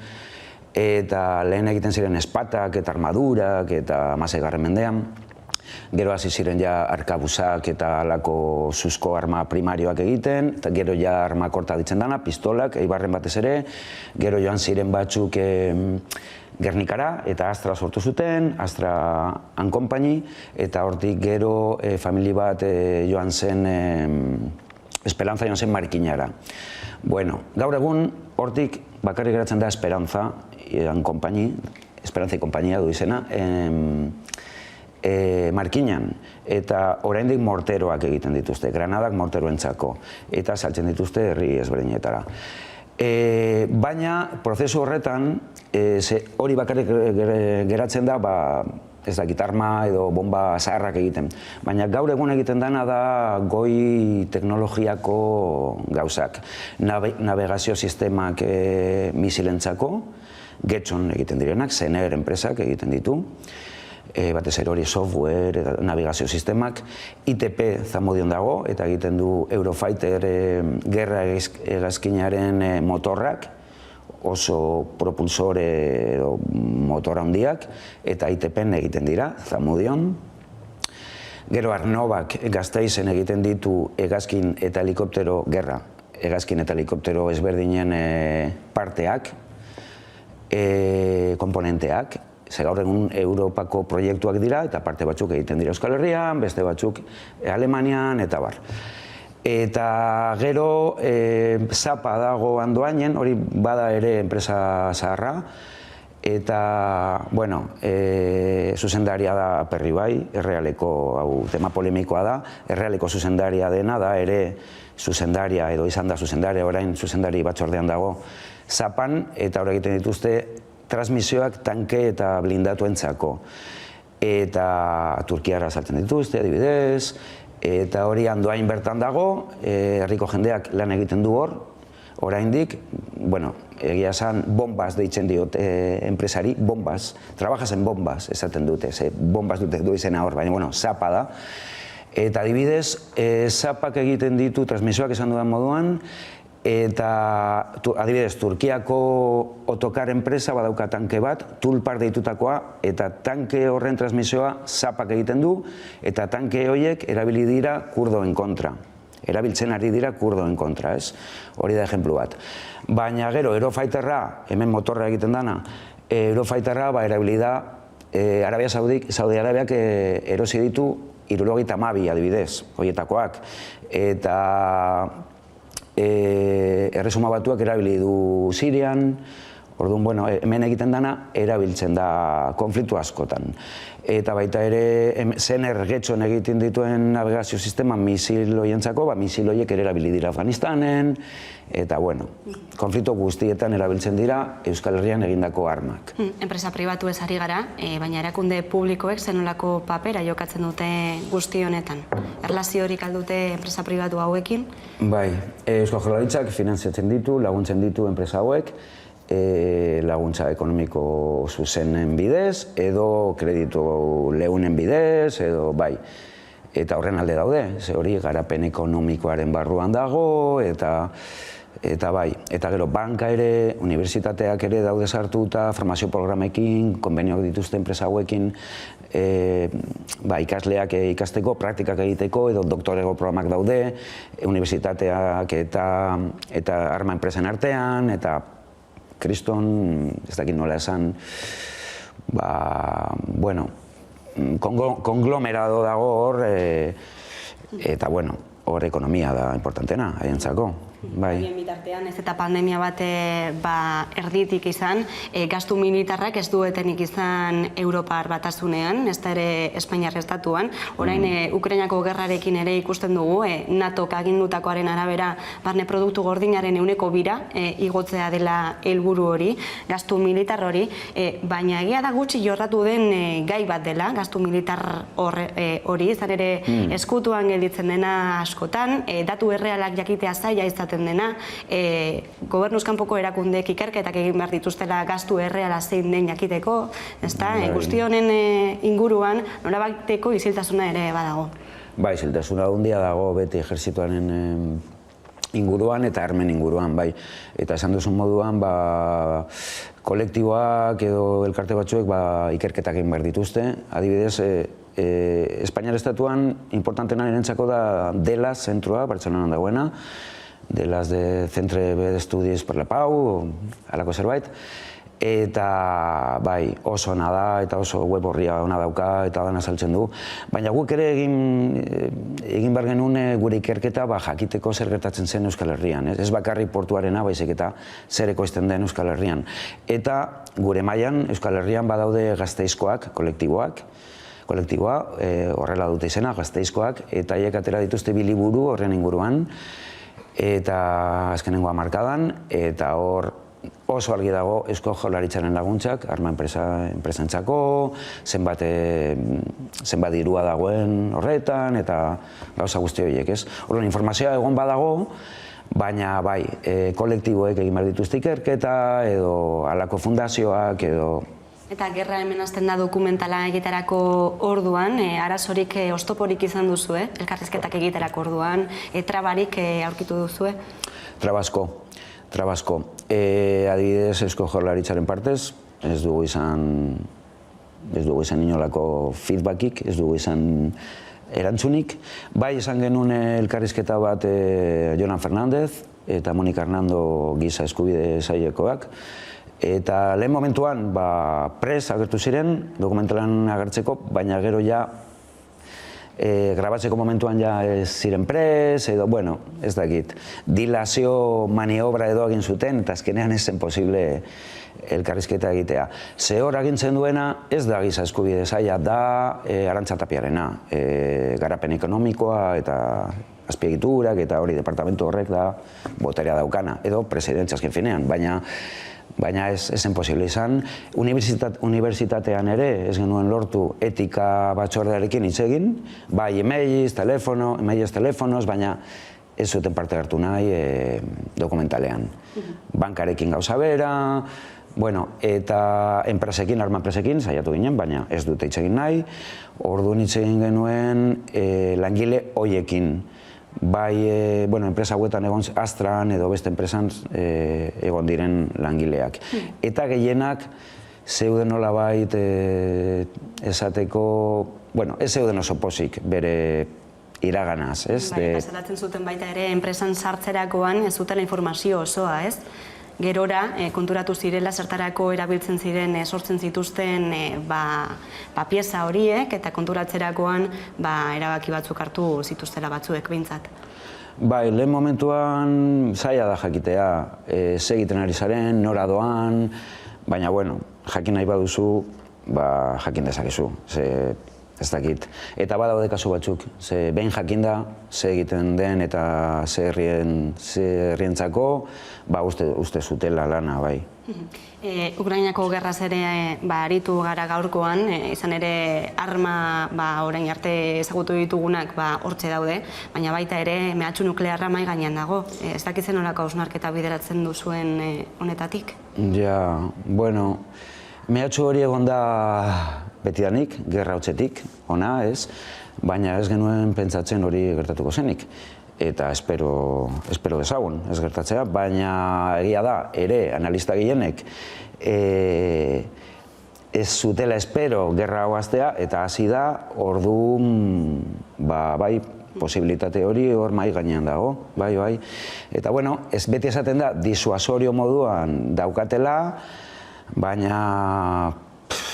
eta lehen egiten ziren espatak eta armadurak eta 16. mendean. Gero hasi ziren ja arkabusak eta alako zuzko arma primarioak egiten, eta gero ja arma korta ditzen dana, pistolak, Eibarren batez ere, gero joan ziren batzuk Gernikara eta Astra sortu zuten, Astra and Company, eta hortik gero famili bat joan zen, Esperanza joan zen Marikinara. Gaur egun hortik bakarrik geratzen da Esperanza and Company, Esperanza y Compañía du izena, Markinan, eta oraindik morteroak egiten dituzte, granadak morteroentzako, eta saltzen dituzte herri ezberdinetara. Baina, prozesu horretan, hori bakarrik geratzen da, ez dakit arma edo bomba zaharrak egiten. Baina gaur egun egiten dana da goi teknologiako gauzak. Navegazio sistemak misilentzako, Getxon egiten direnak, Zener enpresak egiten ditu, batez ere hori software eta navigazio sistemak, ITP Zamudion dago, eta egiten du Eurofighter gerra hegazkinaren motorrak, oso propulsore edo motor handiak, eta ITP-en egiten dira, Zamudion. Gero Arnobak Gasteizen egiten ditu hegazkin eta helikoptero gerra, hegazkin eta helikoptero ezberdinen parteak, komponenteak, ze gaur egun Europako proiektuak dira, eta parte batzuk egiten dira Euskal Herrian, beste batzuk Alemanian, eta bar. Eta gero Zapa dago Andoainen, hori bada ere enpresa zaharra, eta, bueno, zuzendaria da Aperribai, Errealeko, hau tema polemikoa da, Errealeko zuzendaria dena da ere zuzendaria, edo izan da zuzendaria, orain zuzendari batzordean dago Zapan, eta hori egiten dituzte transmisioak tanke eta blindatuentzako. Eta Turkiara saltzen dituzte, adibidez, eta hori Andoain bertan dago, herriko jendeak lan egiten du hor, oraindik, bueno, egia esan bombas deitzen diot enpresari, bombas, trabajas en bombas, esaten dute, bombas dute du izena hor, baina, bueno, Zapa da. Eta adibidez, Zapak egiten ditu transmisioak esan dudan moduan, eta adibidez, Turkiako otokar enpresa badauka tanke bat, Tulpar deitutakoa, eta tanke horren transmisioa Zapak egiten du, eta tanke horiek erabili dira kurdoen kontra. Erabiltzen ari dira kurdoen kontra, ez? Hori da ejemplu bat. Baina gero, Eurofighterra, hemen motorra egiten dana, Eurofighterra erabili da, Saudi Arabiak erosi ditu 72 adibidez, horietakoak. Eta Erresuma Batuak erabili du Sirian, orduan, bueno, hemen egiten dana erabiltzen da konfliktu askotan. Eta baita ere, Zener Getxon egiten dituen navegazio sistema misil hoientzako, misil hoiek ere erabili dira Afganistanen, eta, bueno, konfliktu guztietan erabiltzen dira Euskal Herrian egindako armak. Enpresa pribatu ez ari gara, baina erakunde publikoek zenolako papera jokatzen dute guzti honetan. Erlazio horik aldute enpresa pribatu hauekin? Bai, Eusko Jaurlaritzak finanziatzen ditu, laguntzen ditu enpresa hauek, laguntza ekonomiko zuzenen bidez, edo kreditu leunen bidez, edo bai. Eta horren alde daude, ze hori garapen ekonomikoaren barruan dago, eta bai. Eta gero banka ere, unibertsitateak ere daude sartuta, formazio programekin, konbenioak dituzte enpresa hauekin, ikasleak ikasteko, praktikak egiteko, edo doktorego programak daude, unibertsitateak eta arma enpresen artean, eta kriston, ez dakit nola esan, bueno, konglomerado dago hor, eta, bueno, hor ekonomia da importantena, haientzako. Horien bitartean, ez eta pandemia bat erditik izan, gastu militarrak ez duetenik izan Europar batasunean, ez da ere Espainiar estatuan. Orain, Ukrainako gerrarekin ere ikusten dugu, NATOk agindutakoaren arabera barne produktu gordinaren 2% igotzea dela helburu hori, gastu militar hori, baina egia da gutxi jorratu den gai bat dela, gastu militar hori, izan ere eskutuan gelditzen dena askotan, datu errealak jakitea zaila izaten dena, gobernuz kanpoko erakundek ikerketak egin behar dituztela gastu erreala zein den jakiteko, ezta? Guzti honen inguruan norabaiteko isiltasuna ere badago. Bai, isiltasuna handia dago beti ejertzituaren inguruan eta armen inguruan, bai. Eta esan duzun moduan, kolektiboak edo elkarte batzuek ikerketak egin behar dituzte. Adibidez, Espainiar estatuan importantena nirentzako da DELAS zentroa, Bartzelonan dagoena, DELAS de Centre de Estudios per la Pau, alako zerbait, eta bai, oso ona da, eta oso web horria ona dauka, eta dana saltzen du. Baina guk ere egin behar genuen gure ikerketa jakiteko zer gertatzen zen Euskal Herrian. Ez bakarrik portuarena, baizik eta zer ekoizten den Euskal Herrian. Eta gure mailan Euskal Herrian badaude Gasteizkoak, kolektiboak, kolektiboa, horrela dute izena, Gasteizkoak, eta haiek atera dituzte 2 liburu horren inguruan, eta azkenengoa markadan, eta hor oso argi dago Eusko Jaurlaritzaren laguntzak, arma enpresentzako, zenbat dirua dagoen horretan, eta gauza guzti horiek, ez? Horren informazioa egon badago, baina bai, kolektiboek egin behar dituzte ikerketa, edo halako fundazioak, edo... Eta gerra hemen hasten da dokumentala egiterako orduan, arazorik oztoporik izan duzu, elkarrizketak egiterako orduan, trabarik aurkitu duzu? Trabasko. Adibidez, Eusko Jaurlaritzaren partez, ez dugu izan inolako feedbackik, ez dugu izan erantzunik. Bai, izan genuen elkarrizketa bat Jonan Fernández eta Monika Hernando giza eskubide sailekoak. Eta lehen momentuan pres agertu ziren, dokumentalan agertzeko, baina gero ja grabatzeko momentuan ja ez ziren pres, edo, bueno, ez dakit, dilazio maniobra edo egin zuten, eta azkenean ez zen posible elkarrizketa egitea. Ze hor agintzen duena ez da giza eskubide saila, da Arantxa Tapiarena, garapen ekonomikoa eta azpiegiturak, eta hori departamentu horrek da boterea daukana, edo presidentzia azken finean, baina ez zen posible izan. Unibertsitatean ere ez genuen lortu etika batzordearekin hitz egin, bai emailiz, telefonoz, baina ez zuten parte hartu nahi dokumentalean. Bankarekin gauza bera, eta enpresekin, arma enpresekin, saiatu ginen, baina ez dute hitz egin nahi. Orduan hitz egin genuen langile hoiekin. Bai, enpresa hauetan egon Astran edo beste enpresan egon diren langileak. Eta gehienak zeuden nolabait esateko, ez zeuden oso pozik bere iraganaz, ez? Bai, eta salatzen zuten baita ere enpresan sartzerakoan ez zutela informazio osoa, ez? Gerora, konturatu zirela zertarako erabiltzen ziren sortzen zituzten pieza horiek eta konturatzerakoan erabaki batzuk hartu zituztela batzuek behintzat. Bai, lehen momentuan zaila da jakitea, ze egiten ari zaren, nora doan, baina, jakin nahi baduzu, jakin dezakezu, ez dakit. Eta badaude kasu batzuk, ze behin jakinda, ze egiten den eta ze herrientzako, uste zutela lana, bai. Ukrainako gerraz ere aritu gara gaurkoan, izan ere arma orain arte ezagutu ditugunak hortxe daude, baina baita ere mehatxu nuklearra mai gainean dago. Ez dakitzen nolako hausnarketa bideratzen duzuen honetatik? Ja, mehatxu hori egon da betidanik, gerra hotzetik, ona, ez? Baina ez genuen pentsatzen hori gertatuko zenik. Eta espero dezagun, ez gertatzea, baina egia da, ere, analista gehienek ez zutela espero gerra hau hastea, eta hasi da, orduan, bai, posibilitate hori hor mai gainean dago, bai. Eta, ez beti esaten da, disuasorio moduan daukatela, baina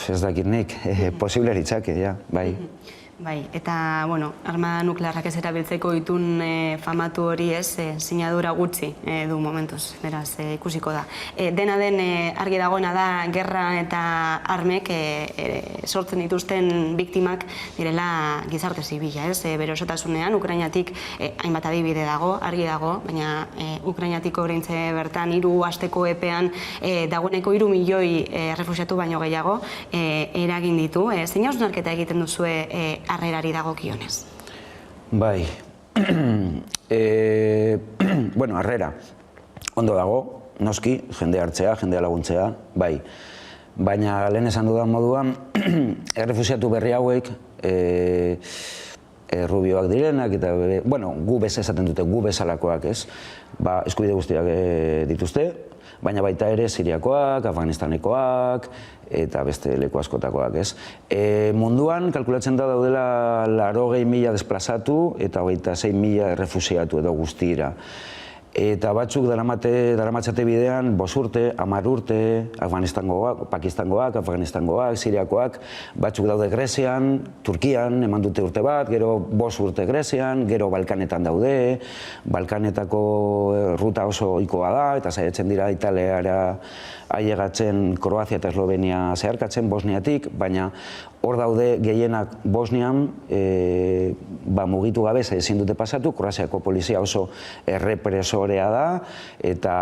ez dakit nik, posible eritzake, bai. Bai, eta, arma nuklearrak ez erabiltzeko itun famatu hori sinadura gutxi du momentuz, beraz, ikusiko da. Dena den argi dagoena da, gerra eta armek sortzen dituzten biktimak direla gizarte zibila, bere osotasunean, Ukrainatik hainbat adibide dago, argi dago, baina Ukrainatik oraintxe bertan 3 asteko epean dagoeneko 3 milioi refuxiatu baino gehiago eragin ditu. Zein hausnarketa egiten duzue harrerari dagokionez? Bai, harrera, ondo dago, noski, jende hartzea, jendea laguntzea, bai. Baina lehen esan dudan moduan, errefusiatu berri hauek, rubioak direnak, eta, gu bez esaten dute, gu bezalakoak, ez? Eskubide guztiak dituzte, baina baita ere Siriakoak, Afganistanekoak, eta beste leku askotakoak, ez? Munduan, kalkulatzen da daudela 80.000 desplazatu eta 26.000 errefusiatu edo guztira. eta batzuk daramatzate bidean 5 urte, 10 urte, Pakistangoak, Afganistangoak, Siriakoak, batzuk daude Grezian, Turkian, eman dute urte bat, gero 5 urte Grezian, gero Balkanetan daude, Balkanetako ruta oso ohikoa da, eta saiatzen dira Italiara ailegatzen Kroazia eta Eslovenia zeharkatzen, Bosniatik, baina hor daude gehienak Bosnian, mugitu gabe ezin dute pasatu, Kroaziako polizia oso errepresorea da, eta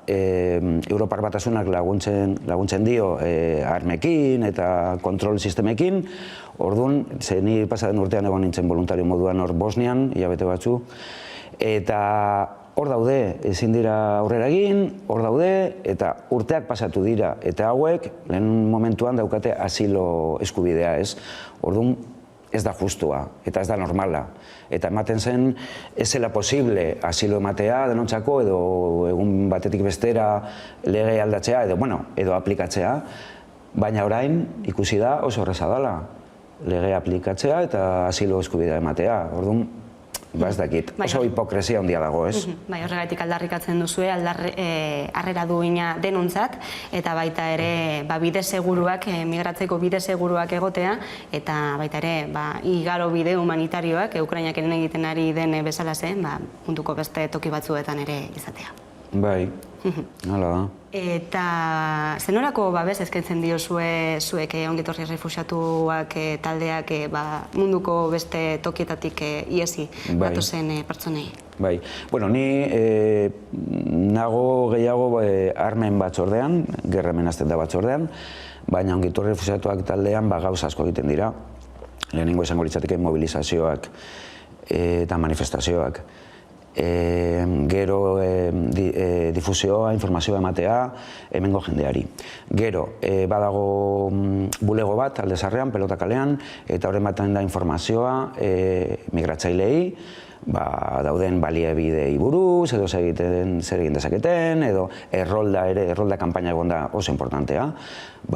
Europar Batasunak laguntzen dio armekin eta kontrol sistemekin. Orduan, ni pasaden urtean egon nintzen voluntario moduan hor Bosnian, hilabete batzu, eta hor daude, ezin dira aurrera egin, hor daude, eta urteak pasatu dira, eta hauek, lehen momentuan daukate asilo eskubidea, ez? Orduan, ez da justua, eta ez da normala. Eta ematen zen, ez zela posible asilo ematea denontzako, edo egun batetik bestera lege aldatzea, edo aplikatzea, baina orain ikusi da oso horreza dela, lege aplikatzea eta asilo eskubidea ematea. Orduan, ez dakit, oso hipokresia handia dago, ez? Bai, horregatik aldarrikatzen duzue, harrera duina denontzat, eta baita ere bide seguruak, migratzeko bide seguruak egotea, eta baita ere igaro bide humanitarioak, Ukrainak egiten ari den bezalaze, munduko beste toki batzuetan ere izatea. Bai, hala da. Eta zenorako babes eskaintzen diozue zuek ongitorri errefuxiatuak taldeak munduko beste tokietatik iesi batozen pertsonei? Bai, ni nago gehiago armen batzordean, gerramen azten da batzordean, baina ongitorri errefuxiatuak taldean gauza asko egiten dira. Lehenengo esango litzateke mobilizazioak eta manifestazioak. Gero difusioa, informazioa ematea hemengo jendeari. Gero, badago bulego bat alde zarrean, pelota kalean, eta horren baten da informazioa migratzailei, dauden baliabidei buruz, edo zer egin dezaketen, edo errolda kanpaina egon da oso importantea,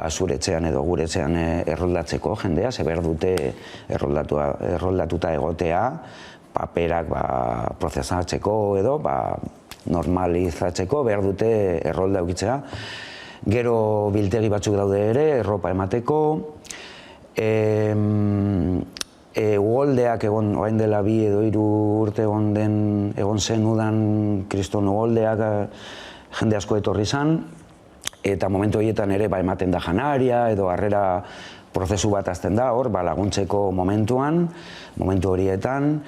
zure etxean edo gure etxean erroldatzeko jendea, ze behar dute erroldatuta egotea, paperak prozesatzeko edo normalizatzeko behar dute errolda eukitzea. Gero biltegi batzuk daude ere, erropa emateko. Ugoldeak orain dela 2 edo 3 urte egon zen udan kriston ugoldeak jende asko etorri izan, eta momentu horietan ere ematen da janaria edo harrera prozesu bat azten da hor, laguntzeko momentu horietan.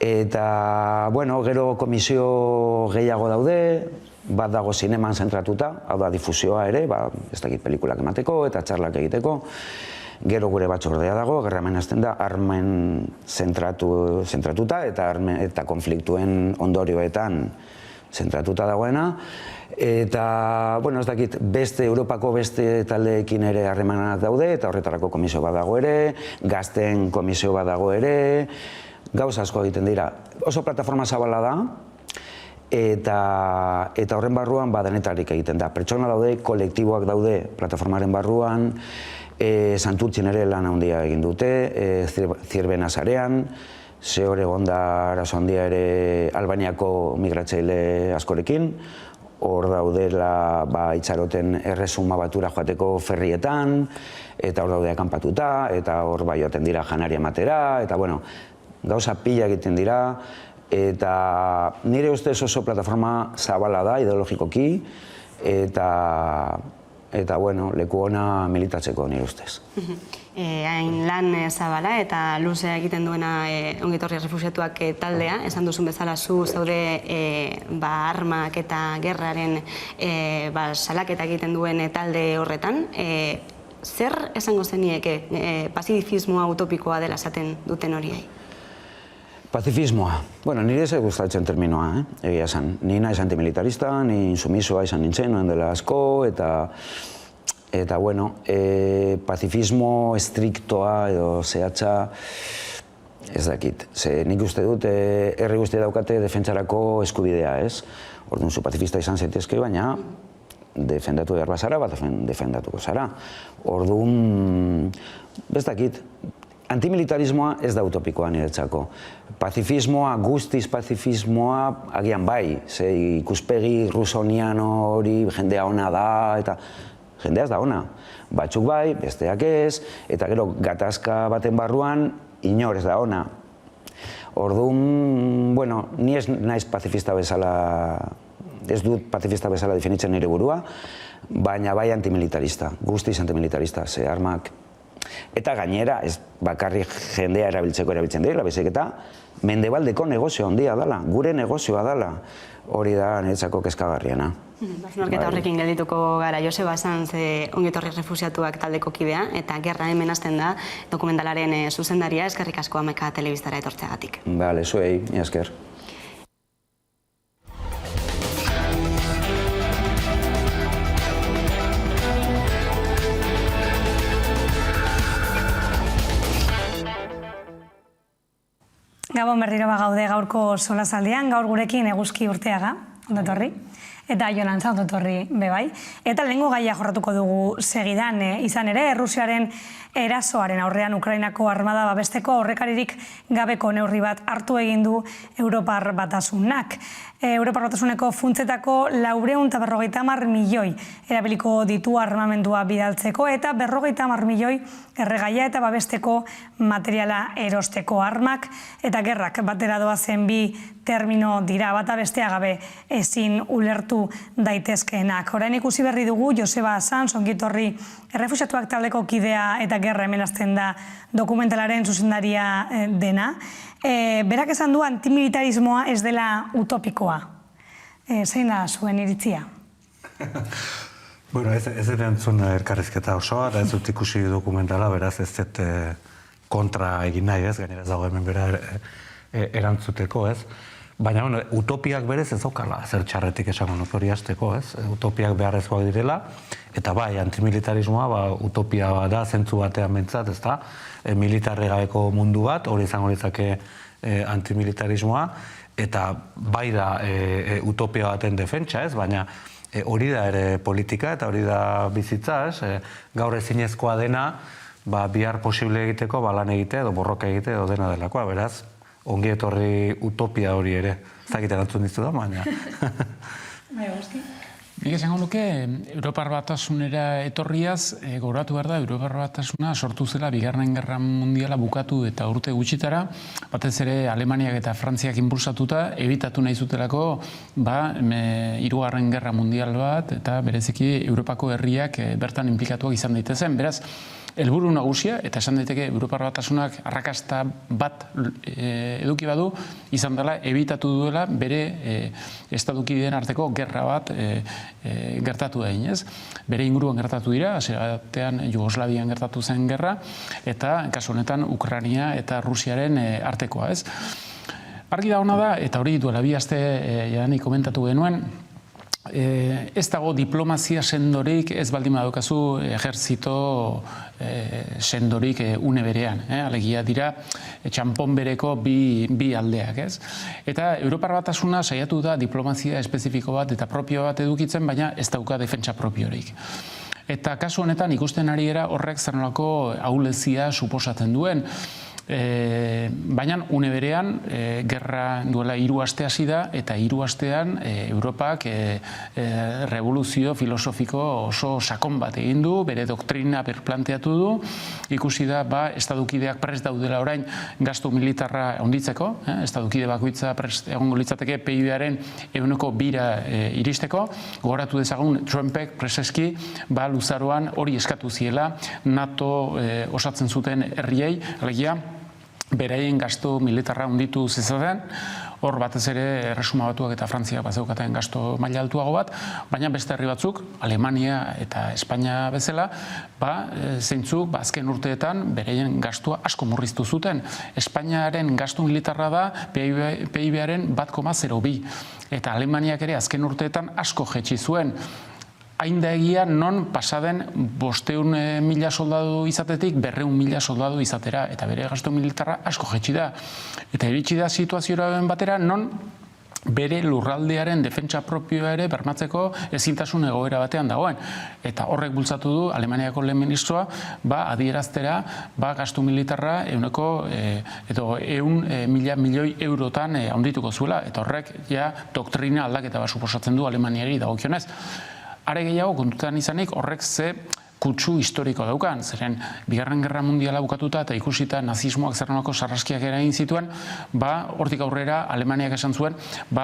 Eta, gero komisio gehiago daude, bat dago zineman zentratuta, hau da difusioa ere, ez dakit pelikulak emateko eta txarlak egiteko. Gero gure batzordea dago, gerramen azten da, armen zentratuta eta konfliktuen ondorioetan zentratuta dagoena. Eta, ez dakit, Europako beste taldeekin ere harremanak daude, eta horretarako komisio bat dago ere, gazten komisio bat dago ere, gauza asko egiten dira. Oso plataforma zabala da, eta horren barruan denetarik egiten da. Pertsona daude, kolektiboak daude plataformaren barruan, Santurtzin ere lan handia egin dute, Zierbena zarean, zehor egon da arazo handia ere Albaniako migratzaile askorekin, hor daudela itxaroten erresuma batura joateko ferrietan, eta hor daude akanpatuta, eta hor joaten dira janaria ematera, eta gauza pila egiten dira, eta nire ustez oso plataforma zabala da ideologikoki, eta leku ona militatzeko nire ustez. Hain lan zabala eta luze egiten duena ongitorri errefuxiatuak taldea, esan duzun bezala zu zaude armak eta gerraren salaketa egiten duen talde horretan. Zer esango zenieke pazifismoa utopikoa dela esaten duten horiei? Pazifismoa. Nire ez gustatzen terminoa, egia esan. Ni naiz antimilitarista, ni insumisoa izan nintzen, noen dela asko, eta pazifismo estriktoa edo zehatza ez dakit. Nik uste dut herri guztia daukate defentsarako eskubidea, ez? Orduan zu pazifista izan zaitezke, baina defendatu behar bazara, defendatuko zara. Orduan, ez dakit, Antimilitarismoa ez da utopikoa niretzako. Pazifismoa, guztiz pazifismoa, agian bai, ze ikuspegi rusoniano hori jendea ona da, eta jendea ez da ona. Batzuk bai, besteak ez, eta gero gatazka baten barruan inor ez da ona. Orduan, bueno, ni ez naiz pazifista bezala, ez dut pazifista bezala definitzen nire burua, baina bai antimilitarista, guztiz antimilitarista, ze armak. Eta gainera, ez bakarrik jendea erabiltzen dira, baizik eta mendebaldeko negozio handia dela, gure negozioa dela, hori da niretzako kezkagarriena. Hausnarketa horrekin geldituko gara, Joseba Sanz, ongietorri refusiatuak taldeko kidea, eta gerra hemen hasten da dokumentalaren zuzendaria, eskerrik asko Hamaika telebistara etortzeagatik. Bale, zuei, esker. Gabon berriro gaude gaurko solasaldian, gaur gurekin Eguzki Urteaga, ondotorri, eta Jolantza ondotorri bebai. Eta lehengo gaia jorratuko dugu segidan, izan ere, Errusiaren erasoaren aurrean Ukrainako armada babesteko aurrekaririk gabeko neurri bat hartu egin du Europar Batasunak. Europar Batasuneko funtsetako 450 milioi erabiliko ditu armamendua bidaltzeko eta 50 milioi erregaia eta babesteko materiala erosteko armak eta gerrak batera doazen bi termino dira, bata bestea gabe ezin ulertu daitezkeenak. Orain ikusi berri dugu Joseba Sanz, ongietorri errefusiatuak taldeko kidea eta gerra hemen hasten da dokumentalaren zuzendaria dena. Berak esan du antimilitarismoa ez dela utopikoa. Zein da zuen iritzia? Bueno, ez erantzun elkarrizketa osoa, da ez dut ikusi dokumentala, beraz ez dut kontra egin nahi, ez, gainera ez dago hemen bera erantzuteko, ez. Baina, bueno, utopiak berez ez okala zer txarretik esango nuk hori hasteko, ez. Utopiak beharrezkoak direla, eta bai, antimilitarismoa utopia da, zentzu batean bentsat, ez da, militarri gabeko mundu bat, hori izango litzake antimilitarismoa, eta bai da utopia baten defentsa, ez, baina hori da ere politika eta hori da bizitza, ez, gaur ezinezkoa dena, bihar posible egiteko, lan egite edo borroka egite edo dena delakoa, beraz, ongi etorri utopia hori ere. Ez dakit erantzun dizu da, baina. Nik esango nuke, Europar Batasunera etorriaz, gogoratu behar da, Europar Batasuna sortu zela Bigarren Gerra Mundiala bukatu eta urte gutxitara, batez ere Alemaniak eta Frantziak inpulsatuta, ebitatu nahi zutelako, Hirugarren Gerra Mundial bat, eta bereziki Europako herriak bertan inplikatuak izan daitezen. Beraz, helburu nagusia, eta esan daiteke Europar Batasunak arrakasta bat eduki badu, izan dela, ebitatu duela bere estadukideen arteko gerra bat gertatu da inez. Bere inguruan gertatu dira, hasieratean Jugoslavian gertatu zen gerra, eta kasu honetan Ukraina eta Rusiaren artekoa, ez? Argi da ona da, eta hori duela bi aste jadanik komentatu genuen, ez dago diplomazia sendorik, ez baldin badaukazu ejerzito sendorik une berean. Alegia dira txanpon bereko bi aldeak, ez? Eta Europar Batasuna saiatu da diplomazia espezifiko bat eta propio bat edukitzen, baina ez dauka defentsa propiorik. Eta kasu honetan ikusten ari gara horrek zer nolako ahulezia suposatzen duen. Baina une berean gerra duela 3 aste hasi da eta 3 astean Europak revoluzio filosofiko oso sakon bat egin du, bere doktrina berplanteatu du, ikusi da estadukideak prest daudela orain gastu militarra handitzeko, estadukide bakoitza prest egongo litzateke PIB-aren 2% iristeko, gogoratu dezagun Trumpek preseski luzaroan hori eskatu ziela NATO osatzen zuten herriei, alegia beraien gastu militarra handitu zezaten, hor batez ere Erresuma Batuak eta Frantziak bazeukaten gastu maila altuago bat, baina beste herri batzuk, Alemania eta Espainia bezala, zeintzuk azken urteetan beraien gastua asko murriztu zuten. Espainiaren gastu militarra da PIB-aren 1,02, eta Alemaniak ere azken urteetan asko jetzi zuen. Hain da egia non pasaden 500.000 soldadu izatetik 200.000 soldadu izatera, eta bere gastu militarra asko jetzi da. Eta iritsi da situazioa batera non bere lurraldearen defentsa propioa ere bermatzeko ezintasun egoera batean dagoen. Eta horrek bultzatu du Alemaniako lehen ministroa adieraztera gastu militarra edo 100.000 milioi eurotan handituko zuela. Eta horrek doktrina aldaketa bat suposatzen du Alemaniari dagokionez. Are gehiago kontutan izanik horrek ze kutsu historiko daukan, zeren Bigarren Gerra Mundiala bukatuta eta ikusita nazismoak zerrenako sarraskiak eragin zituen, hortik aurrera Alemaniak esan zuen,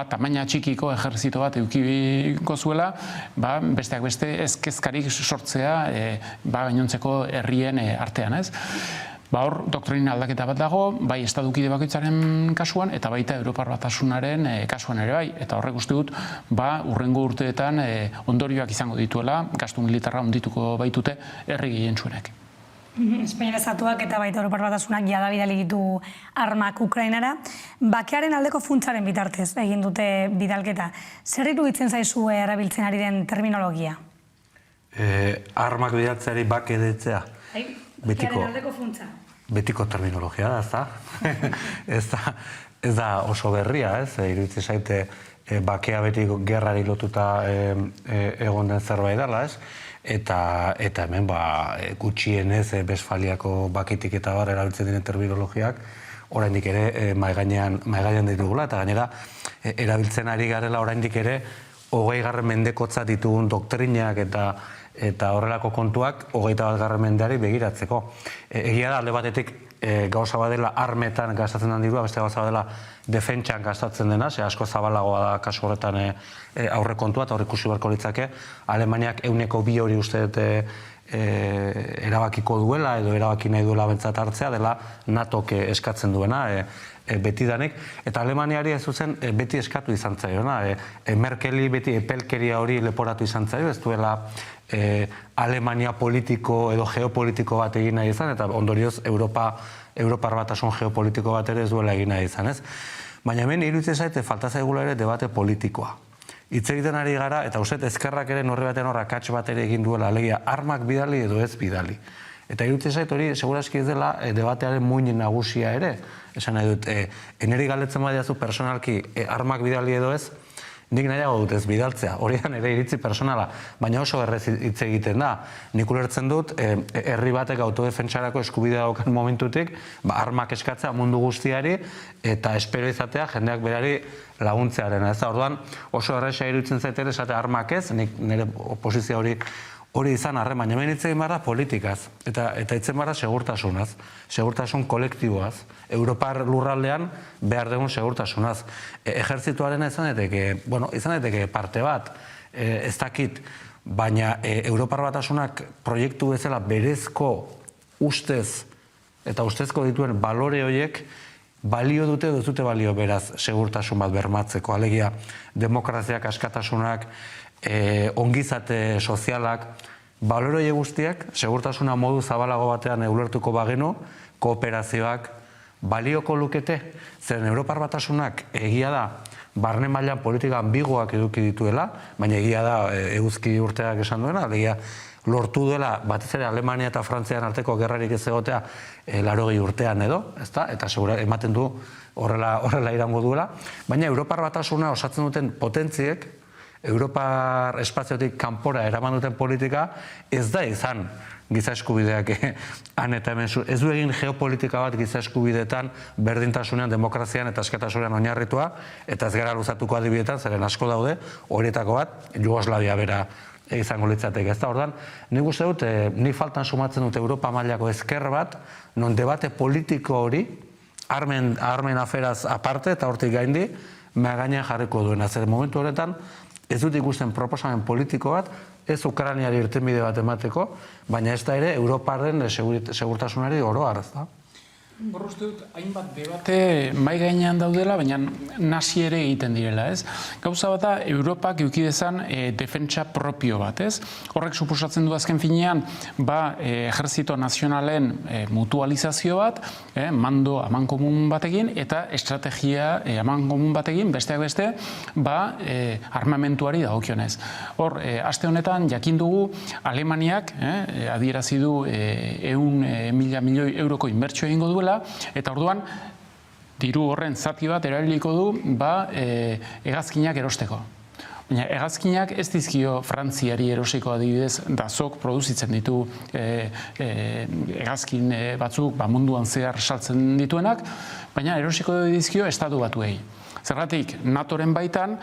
tamaina txikiko ejerzito bat eukiko zuela, besteak beste ez kezkarik sortzea gainontzeko herrien artean, ez? Hor doktrina aldaketa bat dago, bai estadukide bakoitzaren kasuan, eta baita Europar Batasunaren kasuan ere bai. Eta horrek uste dut, urrengo urteetan ondorioak izango dituela, gastu militarra ondituko baitute herri gehientsuenek. Espainiar Estatuak eta baita Europar Batasunak jada bidali ditu armak Ukrainara. Bakearen aldeko funtsaren bitartez egin dute bidalketa. Zer iruditzen zaizu erabiltzen ari den terminologia? Armak bidaltzeari bake deitzea. Bakearen aldeko funtsa. Betiko terminologia da, ez da oso berria, ez? Iruditzen zaite bakea beti gerrari lotuta egon den zerbait dela, ez? Eta hemen gutxienez Westfaliako baketik eta bar erabiltzen diren terminologiak oraindik ere mahai gainean ditugula, eta gainera erabiltzen ari garela oraindik ere 20. mendekotza ditugun doktrinak eta horrelako kontuak 21. mendeari begiratzeko. Egia da, alde batetik gauza badela armetan gastatzen den dirua, beste gauza badela defentsan gastatzen dena, asko zabalagoa da kasu horretan aurrekontua, eta horrek ikusi beharko litzake, Alemaniak 2% hori uste dut erabakiko duela, edo erabaki nahi duela bentsat hartzea, dela NATOk eskatzen duena, betidanik, eta Alemaniari ez zuzen beti eskatu izan zaiona. Merkeli beti epelkeria hori leporatu izan zaio, ez duela Alemania politiko edo geopolitiko bat egin nahi izan, eta ondorioz Europar Batasun geopolitiko bat ere ez duela egin nahi izan, ez? Baina hemen iruditzen zaite falta zaigula ere debate politikoa. Hitz egiten ari gara, eta uste ezkerrak ere norri baten akats bat ere egin duela, alegia armak bidali edo ez bidali. Eta iruditzen zait hori segurazki ez dela debatearen muin nagusia ere. Esan nahi dut, eneri galdetzen badiazu personalki armak bidali edo ez, nik nahiago dut ez bidaltzea, hori da nire iritzi personala, baina oso errez hitz egiten da. Nik ulertzen dut, herri batek autodefentsarako eskubidea daukan momentutik, armak eskatzea mundu guztiari, eta espero izatea jendeak berari laguntzearen. Ez da, orduan, oso erresa iruditzen zait ere esate armak ez, nik nire oposizia hori izan arren, baina hemen hitz egin behar da politikaz, eta hitzen behar da segurtasunaz, segurtasun kolektiboaz, Europar lurraldean behar dugun segurtasunaz. Ejertzituaren izan daiteke parte bat, ez dakit, baina Europar Batasunak proiektu bezala berezko ustez eta ustezko dituen balore horiek balio dute edo zute balio beraz segurtasun bat bermatzeko, alegia demokraziak, askatasunak, ongizate sozialak, baloroi guztiak, segurtasuna modu zabalago batean ulertuko bagenu, kooperazioak balioko lukete, zeren Europar Batasunak egia da, barne mailan politika ambigoak eduki dituela, baina egia da eguzki urteak esan duena, egia lortu duela, batez ere Alemania eta Frantzian arteko gerrarik ez egotea 80 urtean edo, eta segura ematen du horrela irango duela, baina Europar Batasuna osatzen duten potentziek, Europar espaziotik kanpora eraman duten politika ez da izan giza eskubideak han eta hemen, ez du egin geopolitika bat giza eskubideetan berdintasunean, demokrazian eta askatasunean oinarritua, eta ez gara luzatuko adibidetan, zeren asko daude, horietako bat, Jugoslavia bera izango litzateke. Ez da, ordan, nik uste dut, nik faltan sumatzen dut Europa mailako ezker bat, non debate politiko hori, armen aferaz aparte eta hortik gaindi, gainean jarriko duena. Zer momentu horretan, ez dut ikusten proposamen politiko bat, ez Ukrainiari irtenbide bat emateko, baina ez da ere Europaren segurtasunari oro har, ez da? Hor uste dut, hainbat debate mai gainean daudela, baina nasi ere egiten direla, ez? Gauza bat da, Europak eukidezan defentsa propio bat, ez? Horrek suposatzen du azken finean, ejerzito nazionalen mutualizazio bat, mando amankomun batekin, eta estrategia amankomun batekin, besteak beste, armamentuari dagokionez. Hor, aste honetan, jakin dugu, Alemaniak adierazi du 100.000 milioi euroko inbertsio egingo duela, eta orduan, diru horren zati bat erabiliko du hegazkinak erosteko. Baina hegazkinak ez dizkio Frantziari erosiko adibidez Dassaultk produzitzen ditu hegazkin batzuk munduan zehar saltzen dituenak, baina erosiko dizkio Estatu Batuei. Zergatik, NATOren baitan,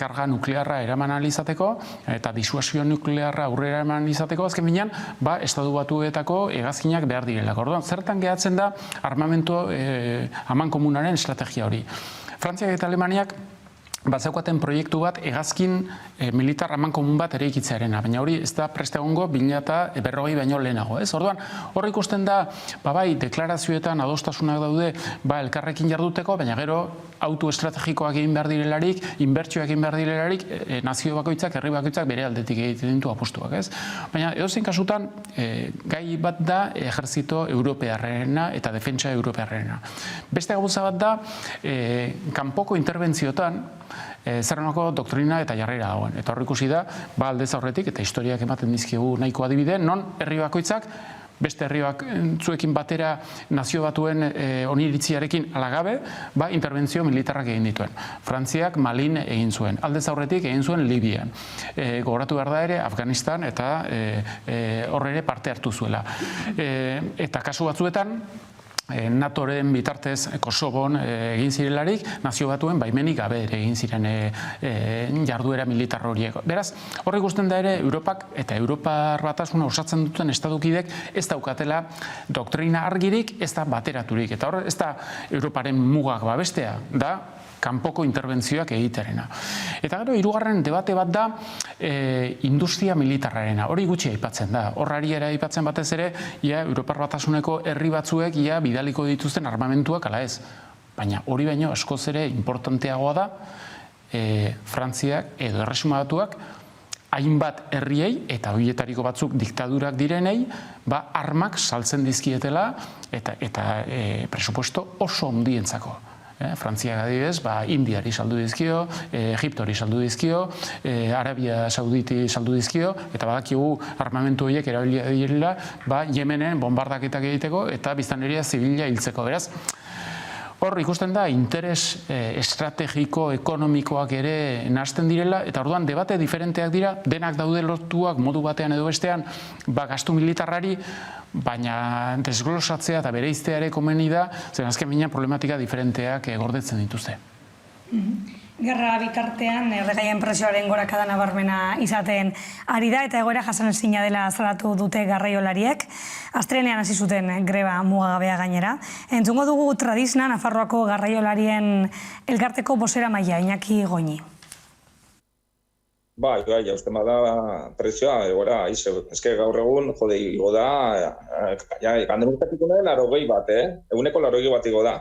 karga nuklearra eraman alizateko eta disuasio nuklearra aurrera eraman alizateko, azken binean, Estatu Batuetako hegazkinak behar direlako. Orduan, zertan gehatzen da armamentu amankomunaren estrategia hori. Frantziak eta Alemaniak bazeukaten proiektu bat hegazkin militar amankomun bat eraikitzearena, baina hori ez da prest egongo 2040 baino lehenago. Orduan, hor ikusten da, bai, deklarazioetan adostasunak daude elkarrekin jarduteko, baina gero auto estrategikoak egin behar direlarik, inbertsioak egin behar direlarik, nazio bakoitzak, herri bakoitzak bere aldetik egiten ditu apustuak. Baina edozein kasutan, gai bat da ejerzito europearrena eta defentsa europearrena. Beste gauza bat da, kanpoko interbentziotan, zer-nolako doktrina eta jarrera dagoen. Eta hor ikusi da, aldez aurretik, eta historiak ematen dizkigu nahiko adibide, non herri bakoitzak, beste herri batzuekin batera nazio batuen oniritziarekin alagabe, interbentzio militarrak egin dituen. Frantziak Malin egin zuen, aldez aurretik egin zuen Libian. Gogoratu behar da ere, Afganistan eta horre ere parte hartu zuela. Eta kasu batzuetan, NATOren bitartez Kosovon egin zirelarik, nazio batuen baimenik gabe ere egin ziren jarduera militar horiek. Beraz, hor ikusten da ere, Europak eta Europar Batasuna osatzen duten estatukidek ez daukatela doktrina argirik, ez da bateraturik. Eta hor, ez da Europaren mugak babestea, da kanpoko interbentzioak egiterena. Eta gero, hirugarren debate bat da industria militarrarena. Hori gutxi aipatzen da. Horrari ere aipatzen batez ere, Europar Batasuneko herri batzuek bidaliko dituzten armamentuak ala ez. Baina hori baino askoz ere importanteagoa da Frantziak edo Erresuma Batuak hainbat herriei eta horietariko batzuk diktadurak direnei armak saltzen dizkietela eta presupuesto oso handientzako. Frantziak adibidez, Indiari saldu dizkio, Egiptori saldu dizkio, Arabia Sauditi saldu dizkio, eta badakigu armamentu horiek erabilia direla, Yemenen bombardaketak egiteko eta biztanleria zibila hiltzeko. Beraz, hor ikusten da interes estrategiko, ekonomikoak ere nahasten direla, eta orduan debate diferenteak dira, denak daude lotuak modu batean edo bestean gastu militarrari, baina desglosatzea eta bereiztea ere komeni da, zen azken binean problematika diferenteak gordetzen dituzte. Gerra bitartean, erregaien prezioaren gorakada nabarmena izaten ari da, eta egoera jasan ezina dela azalatu dute garraiolariek. Astelehenean hasi zuten greba mugagabea gainera. Entzungo dugu Tradizna, Nafarroako garraiolarien elkarteko bozeramailea, Iñaki Goñi. Jausten bada prezioa, egoera, eske gaur egun, igo da, ganden urtetik unen, 80 bat, eguneko 80 bat igo da.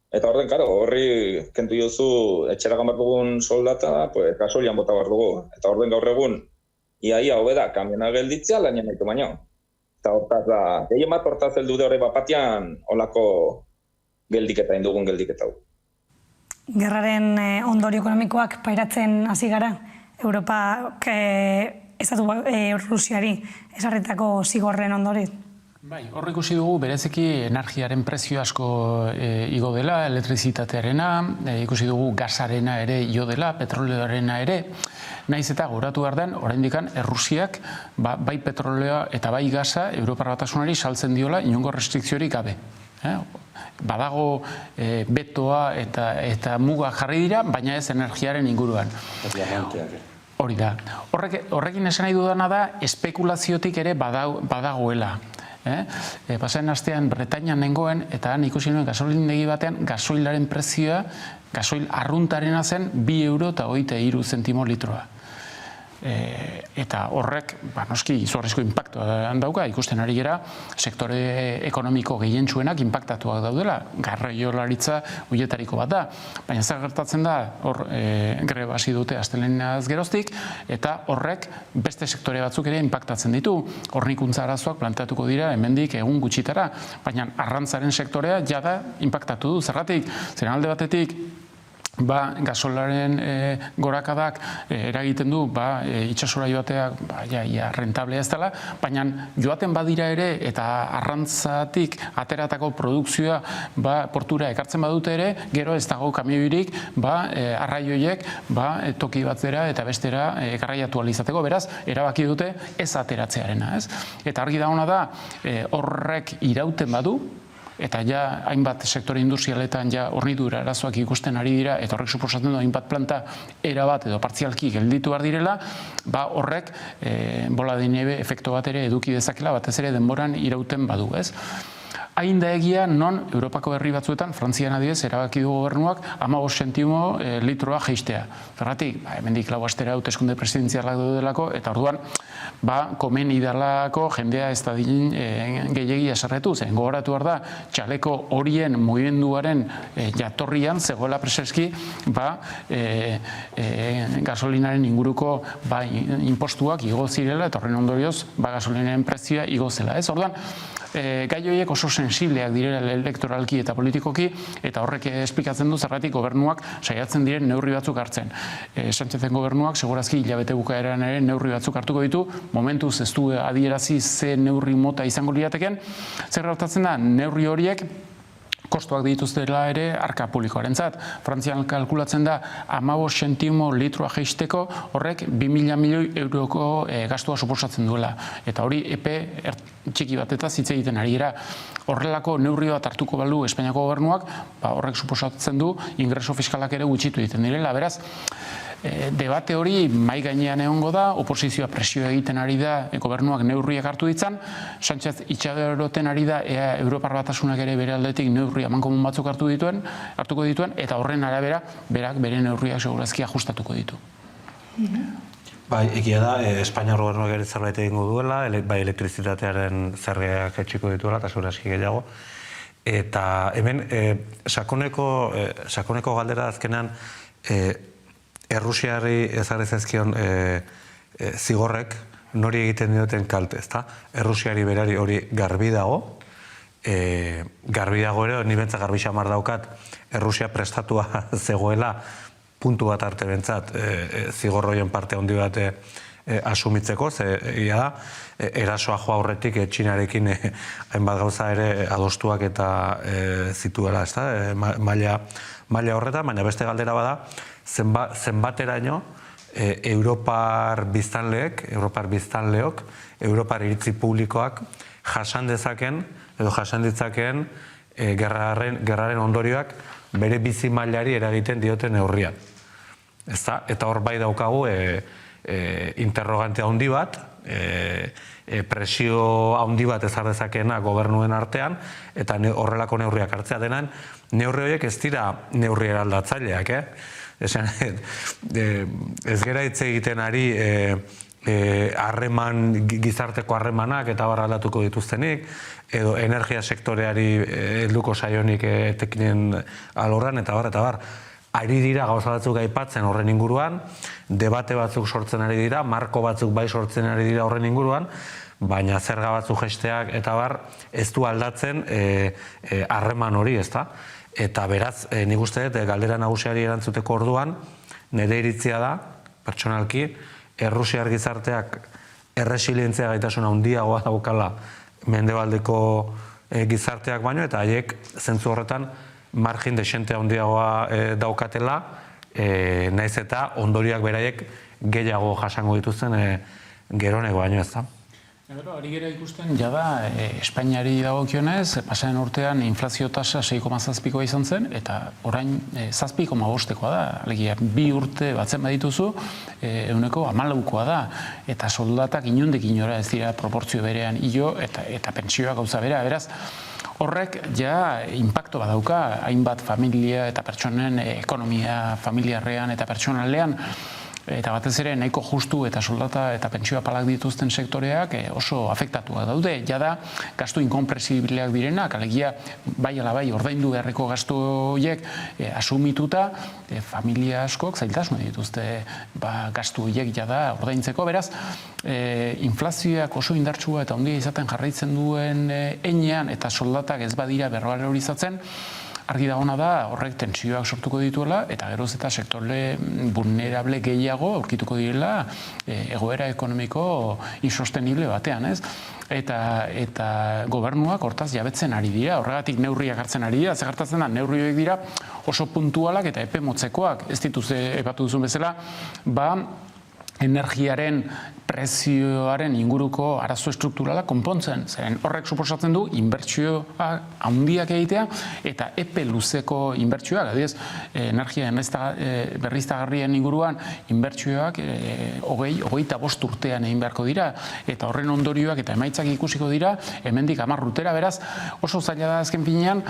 Eta horren, horri kentu jozu etxera gambar dugun soldata, gasolian bota behar dugu. Eta horren gaur egun, iaia hobeda, kamiona gelditzea, lanien nahitu baino. Eta hortaz da, gehien bat hortaz heldu de horre bapatian, olako geldiketa, indugun geldiketa. Gerraren ondorio ekonomikoak pairatzen hasi gara? Europak estatu Rusiari esarritako zigorren ondorit? Hor ikusi dugu bereziki energiaren prezio asko igo dela, elektrizitatearena, ikusi dugu gasarena ere igo dela, petroleoarena ere, naiz eta goratu behar den, oraindikan Errusiak bai petroleoa eta bai gasa Europar Batasunari saltzen diola inongo restrikziorik gabe. Badago betoa eta muga jarri dira, baina ez energiaren inguruan. Hori da. Horrekin esan nahi dudana da, espekulaziotik ere badagoela. Pasaden astean Bretainan nengoen, eta han ikusi nuen gasolindegi batean, gasoilaren prezioa, gasoil arruntarena zen 2,23 litroa. Eta horrek, noski, izugarrizko inpaktua dauka, ikusten ari gera, sektore ekonomiko gehientsuenak inpaktatuak daudela, garraiolaritza horietariko bat da. Baina zer gertatzen da, hor greba hasi dute astelehenaz geroztik, eta horrek beste sektore batzuk ere inpaktatzen ditu. Hornikuntza arazoak planteatuko dira hemendik egun gutxitara, baina arrantzaren sektorea jada inpaktatu du. Zergatik, zeren alde batetik, gasolaren gorakadak eragiten du itsasora joateak rentable ez dela, baina joaten badira ere eta arrantzatik ateratako produkzioa portura ekartzen badute ere, gero ez dago kamioirik arraioiek toki batzera eta bestera garraiatu ahal izateko, beraz, erabaki dute ez ateratzearena, ez? Eta argi dagoena da, horrek irauten badu, eta hainbat sektore industrialetan hornidura arazoak ikusten ari dira, eta horrek suposatzen du hainbat planta erabat edo partzialki gelditu behar direla, horrek bola de nieve efektu bat ere eduki dezakela, batez ere denboran irauten badu, ez? Hain da egia non Europako herri batzuetan, Frantzian adibidez, erabaki du gobernuak 15 zentimo litroa jeistea. Zergatik, hemendik lau astera hauteskunde presidentzialak daudelako, eta orduan, komeni dalako jendea ez dadin gehiegi eserretu, zen gogoratu behar da, txaleko horien mugimenduaren jatorrian zegoela preseski, gasolinaren inguruko impostuak igo zirela, eta horren ondorioz, gasolinaren prezioa igo zela. Ez orduan, gai horiek oso sensibleak direla elektoralki eta politikoki, eta horrek esplikatzen du zergatik gobernuak saiatzen diren neurri batzuk hartzen. Sánchezen gobernuak segurazki hilabete bukaeran ere neurri batzuk hartuko ditu, momentuz ez du adierazi ze neurri mota izango lirateken, zer gertatzen da neurri horiek kostuak dituztela ere arka publikoarentzat. Frantzian kalkulatzen da 15 zentimo litroa jeisteko horrek 2.000 milioi euroko gastua suposatzen duela. Eta hori epe txiki batetaz hitz egiten ari dira. Horrelako neurri bat hartuko balu Espainiako gobernuak, horrek suposatzen du ingreso fiskalak ere gutxitu egiten direla. Beraz, debate hori mai gainean egongo da, oposizioa presioa egiten ari da, gobernuak neurriak hartu ditzan, Sánchez itxaroten ari da, Europar Batasunak ere bere aldetik neurri amankomun batzuk hartuko dituen, eta horren arabera, berak bere neurriak segurazki ajustatuko ditu. Bai, egia da, Espainiar gobernuak ere zerbait egingo duela, bai elektrizitatearen zergeak etxiko dituela, eta segurazki gehiago. Eta hemen, sakoneko galdera azkenean, Errusiari ezarri zaizkion zigorrek nori egiten dioten kalte, ezta? Errusiari berari hori garbi dago ere, ni bentsat garbi xamar daukat, Errusia prestatua zegoela puntu bat arte bentsat zigorroien parte handi bat asumitzeko, egia da, erasoa joa aurretik Txinarekin hainbat gauza ere adostuak eta zituela, ezta? Maila horretan, baina beste galdera bada, zenbateraino Europar biztanleok, Europar iritzi publikoak jasan dezaken, edo jasan ditzakeen gerraren ondorioak bere bizi mailari eragiten dioten neurrian. Eta hor bai daukagu interrogante handi bat, presio handi bat ezar dezakeena gobernuen artean, eta horrelako neurriak hartzea denan, neurri horiek ez dira neurri eraldatzaileak, ez gera hitz egiten ari gizarteko harremanak eta barra aldatuko dituztenik, edo energia sektoreari helduko saionik teknien alorran, eta bar. Ari dira gauza batzuk aipatzen horren inguruan, debate batzuk sortzen ari dira, marko batzuk bai sortzen ari dira horren inguruan, baina zerga batzuk jesteak eta bar ez du aldatzen harreman hori, ezta? Eta beraz, nik uste dut, galdera nagusiari erantzuteko orduan, nire iritzia da, pertsonalki, Errusiar gizarteak erresilientzia gaitasuna handiagoa daukala mendebaldeko gizarteak baino, eta haiek zentzu horretan margin desente handiagoa daukatela, naiz eta ondoriak beraiek gehiago jasango dituzten geronek baino, ez da. Ari gera ikusten, jada, Espainiari dagokionez, pasaren urtean inflazio tasa 6,7koa izan zen, eta orain 7,5koa da. Alegia, 2 urte batzen badituzu, 14koa da. Eta soldatak inondik inora ez dira proportzio berean hilo, eta pentsioa gauza bera. Beraz, horrek ja inpakto badauka, hainbat familia eta pertsonen ekonomia familiarrean eta pertsonalean, eta batez ere nahiko justu eta soldata eta pentsioa palak dituzten sektoreak oso afektatuak daude. Jada, gastu inkonpresibleak direnak, alegia bai ala bai ordaindu beharreko gastu horiek asumituta, familia askok zailtasun dituzte gastu horiek jada ordaintzeko. Beraz, inflazioak oso indartsua eta handia izaten jarraitzen duen heinean eta soldatak ez badira berrvalorizatzen, argi dagona da horrek tentsioak sortuko dituela eta geroz eta sektore vulnerable gehiago aurkituko direla egoera ekonomiko insostenible batean, ez? Eta gobernuak hortaz jabetzen ari dira, horregatik neurriak hartzen ari dira, ze gertatzen da neurri horiek dira oso puntualak eta epe motzekoak, ez dituzte epatu duzun bezala, energiaren prezioaren inguruko arazo estrukturala konpontzen. Zeren horrek suposatzen du inbertsioa handiak egitea eta epe luzeko inbertsioak, adibidez, energia berriztagarrien inguruan inbertsioak 25 urtean egin beharko dira eta horren ondorioak eta emaitzak ikusiko dira hemendik 10 urtera, beraz oso zaila da azken finean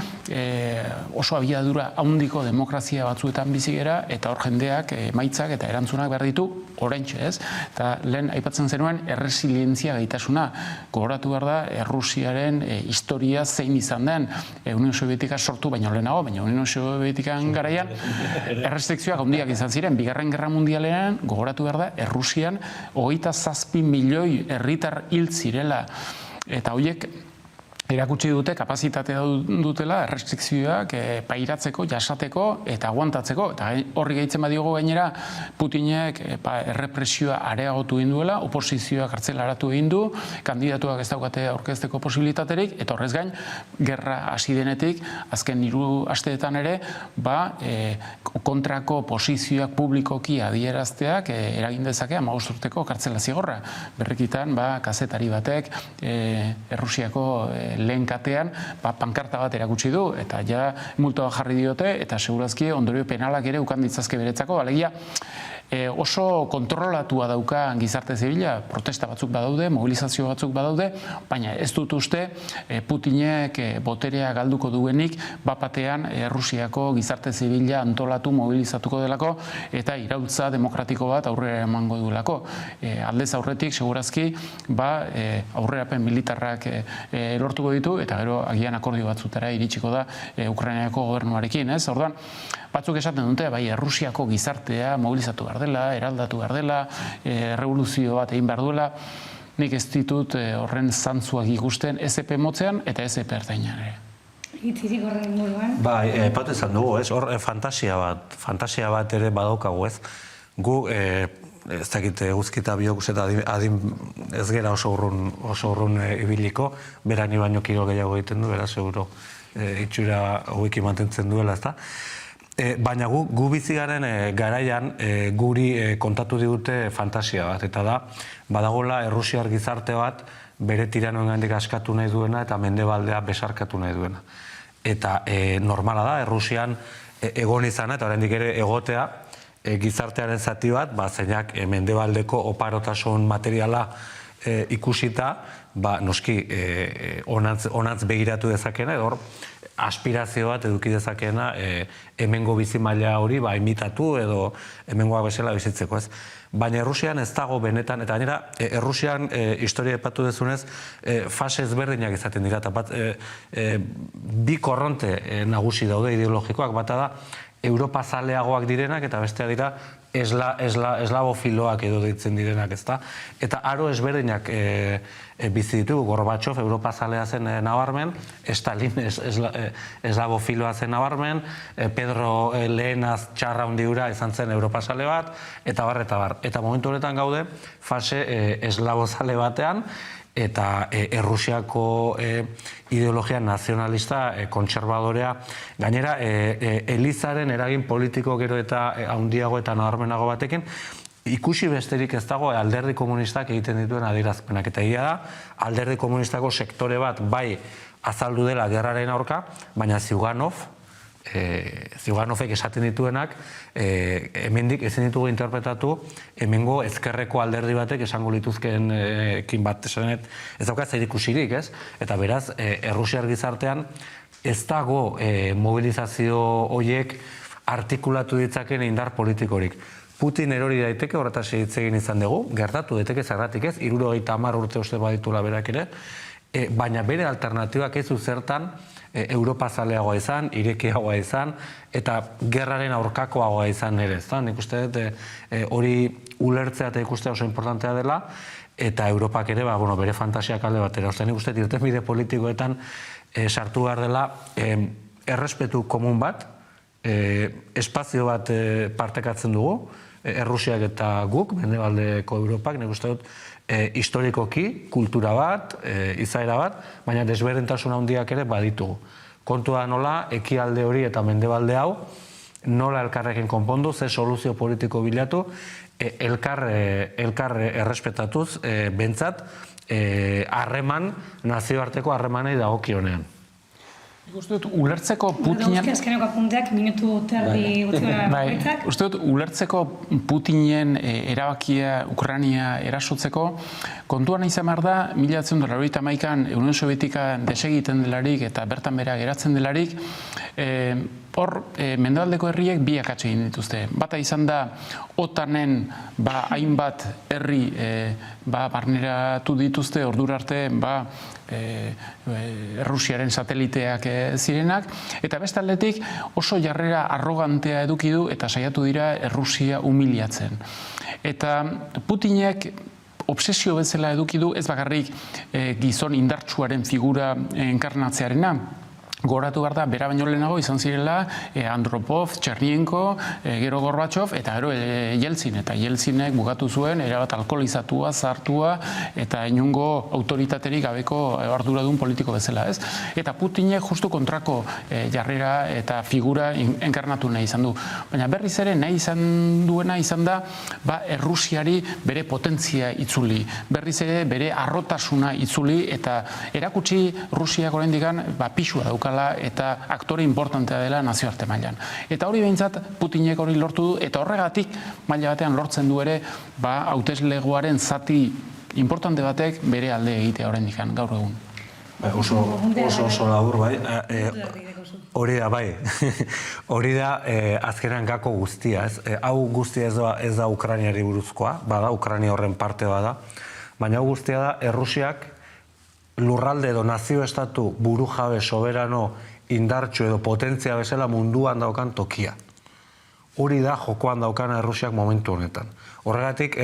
oso abiadura handiko demokrazia batzuetan bizi gera eta hor jendeak emaitzak eta erantzunak behar ditu oraintxe, ez? Eta lehen aipatzen zenuen erresilientzia gaitasuna. Gogoratu behar da, Errusiaren historia zein izan den Union Sobietika sortu baino lehenago, baina Union Sovietikan garaian errestrikzioak handiak izan ziren. Bigarren Gerra Mundialean gogoratu behar da, Errusian 27 milioi herritar hil zirela. Eta horiek erakutsi dute kapazitatea dutela errestrikzioak pairatzeko, jasateko eta aguantatzeko. Eta horri gehitzen badiogu gainera Putinek errepresioa areagotu egin duela, oposizioa kartzelaratu egin du, kandidatuak ez daukate aurkezteko posibilitaterik, eta horrez gain, gerra hasi denetik, azken 3 asteetan ere, kontrako posizioak publikoki adierazteak eragin dezake 15 urteko kartzela zigorra. Berrikitan, kazetari batek Errusiako lehen katean pankarta bat erakutsi du eta ja multoa jarri diote eta segurazki ondorio penalak ere ukan ditzazke beretzako, alegia oso kontrolatua dauka gizarte zibila, protesta batzuk badaude, mobilizazio batzuk badaude, baina ez dut uste Putinek boterea galduko duenik bapatean Errusiako gizarte zibila antolatu mobilizatuko delako eta iraultza demokratiko bat aurrera emango duelako. Aldez aurretik segurazki aurrerapen militarrak lortuko ditu eta gero agian akordio batzutara iritsiko da Ukrainako gobernuarekin, ez? Orduan, batzuk esaten dute, Errusiako gizartea mobilizatu behar dela, eraldatu behar dela, revoluzio bat egin behar duela. Nik ez ditut horren zantzuak ikusten SP motzean eta SP ertainan ere. Itzirik horren inguruan? Epatu izan dugu, ez? Hor fantasia bat ere badaukagu, ez? Gu, ez dakit guzkita biokuz eta adin ez gera oso urrun ibiliko, berani baino kirol gehiago egiten du, beraz, seguro itxura hauek mantentzen duela, ez da? Baina gu bizigaren garaian guri kontatu digute fantasia bat, eta da, badagoela Errusiar gizarte bat bere tiranoengandik askatu nahi duena eta mendebaldea besarkatu nahi duena. Eta normala da, Errusian egon izana eta oraindik ere egotea gizartearen zati bat, zeinak mendebaldeko oparotasun materiala ikusita, noski onantz begiratu dezakena, edo aspirazio bat eduki dezakena hemengo bizimaila hori imitatu edo hemengoa bezala bizitzeko, ez? Baina Errusian ez dago benetan, eta gainera Errusian historia epatu dezunez fase ezberdinak izaten dira, eta bi korronte nagusi daude ideologikoak, bata da Europa zaleagoak direnak eta bestea dira eslabofiloak edo deitzen direnak, ezta? Eta aro ezberdinak bizi ditugu, Gorbachev Europa zalea zen nabarmen, Stalin eslabofiloa zen nabarmen, Pedro lehenaz txarra hundiura izan zen Europa zale bat, eta bar. Eta momentu honetan gaude fase eslabozale batean, eta Errusiako ideologia nazionalista kontserbadorea. Gainera, Elizaren eragin politiko gero eta handiago eta nabarmenago batekin, ikusi besterik ez dago alderdi komunistak egiten dituen adierazpenak. Eta egia da, alderdi komunistako sektore bat bai azaldu dela gerraren aurka, baina Ziuganovek esaten dituenak, hemendik ezin ditugu interpretatu, hemengo ezkerreko alderdi batek esango lituzkeen ekin bat esanet, ez dauka zer ikusirik, ez? Eta beraz, Errusiar gizartean ez dago mobilizazio horiek artikulatu ditzaken indar politikorik. Putin erori daiteke, horretaz hitz egin izan dugu, gertatu daiteke zergatik ez, 70 urte uste baditula berak ere, baina bere alternatibak ez du zertan Europa zaleagoa izan, irekiagoa izan, eta gerraren aurkakoagoa izan ere. Nik uste dut hori ulertzea eta ikustea oso importantea dela, eta Europak ere bere fantasiak alde batera. Nik uste dut irtenbide politikoetan sartu behar dela errespetu komun bat, espazio bat partekatzen dugu, Errusiak eta guk, mendebaldeko Europak, nik uste dut, historikoki, kultura bat, izaera bat, baina desberdintasun handiak ere baditugu. Kontua nola, ekialde hori eta mendebalde hau, nola elkarrekin konpondu, ze soluzio politiko bilatu, elkar errespetatuz, bentsat, harreman, nazioarteko harremanei dagokionean. Uste dut, ulertzeko Putinen... Azkeneko apunteak, minutu terdi gutxi bakoitzak. Uste dut, ulertzeko Putinen erabakia Ukraina erasotzeko, kontuan izan behar da, 1991an Union Sovietika desegiten delarik eta bertan bera geratzen delarik, hor, mendebaldeko herriek bi akats egin dituzte. Bata izan da, OTANen hainbat herri barneratu dituzte, ordura arte, Errusiaren sateliteak zirenak, eta beste aldetik oso jarrera arrogantea eduki du eta saiatu dira Errusia humiliatzen. Eta Putinek obsesio bezala eduki du ez bakarrik gizon indartsuaren figura enkarnatzearena, goratu behar da, bera baino lehenago izan zirela Andropov, Txernienko, gero Gorbatsov, eta gero Yeltsin. Eta Yeltsinek bugatu zuen, erabat alkoholizatua, zartua, eta inongo autoritaterik gabeko arduradun politiko bezala, ez? Eta Putinek justu kontrako jarrera eta figura enkarnatu nahi izan du. Baina berriz ere nahi izan duena izan da, Errusiari bere potentzia itzuli, berriz ere bere arrotasuna itzuli, eta erakutsi Rusiak oraindikan pixua daukala eta aktore importantea dela nazioarte mailan. Eta hori behintzat Putinek hori lortu du, eta horregatik maila batean lortzen du ere hauteslegoaren zati importante batek bere alde egitea oraindik gaur egun. Oso labur, bai. Hori da, bai. Hori da azkenean gako guztia, ez? Hau guztia ez da Ukrainiari buruzkoa, bada, Ukraina horren parte bada, baina hau guztia da Errusiak lurralde edo nazio estatu buru jabe soberano indartxo edo potentzia bezala munduan daukan tokia. Hori da jokoan daukan Errusiak momentu honetan. Horregatik,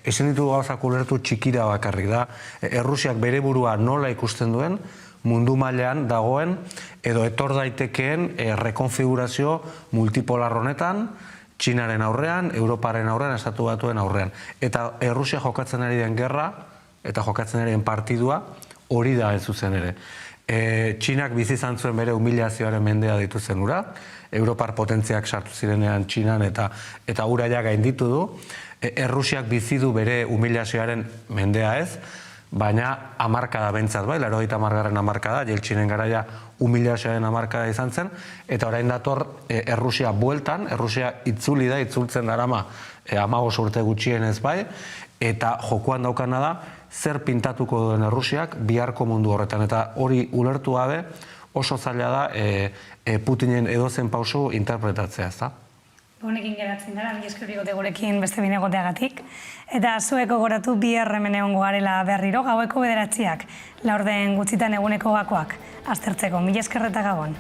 ezin ditu gauzak ulertu txikira bakarrik da, Errusiak bere burua nola ikusten duen, mundu mailean dagoen edo etor daitekeen rekonfigurazio multipolar honetan, Txinaren aurrean, Europaren aurrean, Estatu Batuen aurrean. Eta Errusia jokatzen ari den gerra eta jokatzen ari den partidua, hori da ez zuzen ere. Txinak bizi izan zuen bere humilazioaren mendea dituzen ura, Europar potentziak sartu zirenean Txinan eta ura ja gainditu du. Errusiak bizi du bere humilazioaren mendea ez, baina hamarkada bentsat bai, 80. hamarkada, Jeltsinen garaia humilazioaren hamarkada izan zen, eta orain dator Errusia bueltan, Errusia itzuli da, itzultzen darama 15 urte gutxienez bai, eta jokoan daukana da, zer pintatuko duen Errusiak biharko mundu horretan. Eta hori ulertu gabe oso zaila da Putinen edozen pausu interpretatzea, ez da? Honekin geratzen gara, mila esker bigote gurekin beste binegoteagatik. Eta zueko goratu bihar hemen egongo garela berriro, gaueko 9:00, laurden gutxitan eguneko gakoak aztertzeko. Mila esker eta gabon.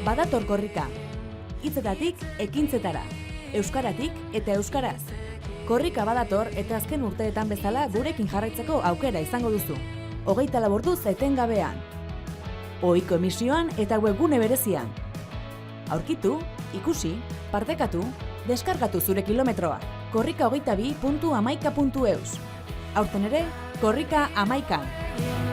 Badator korrika. Hitzetatik ekintzetara. Euskaratik eta euskaraz. Korrika badator eta azken urteetan bezala gurekin jarraitzeko aukera izango duzu. 24 orduz etengabean. Ohiko emisioan eta webgune berezian. Aurkitu, ikusi, partekatu, deskargatu zure kilometroa. korrika22.hamaika.eus. Aurten ere, korrika 11.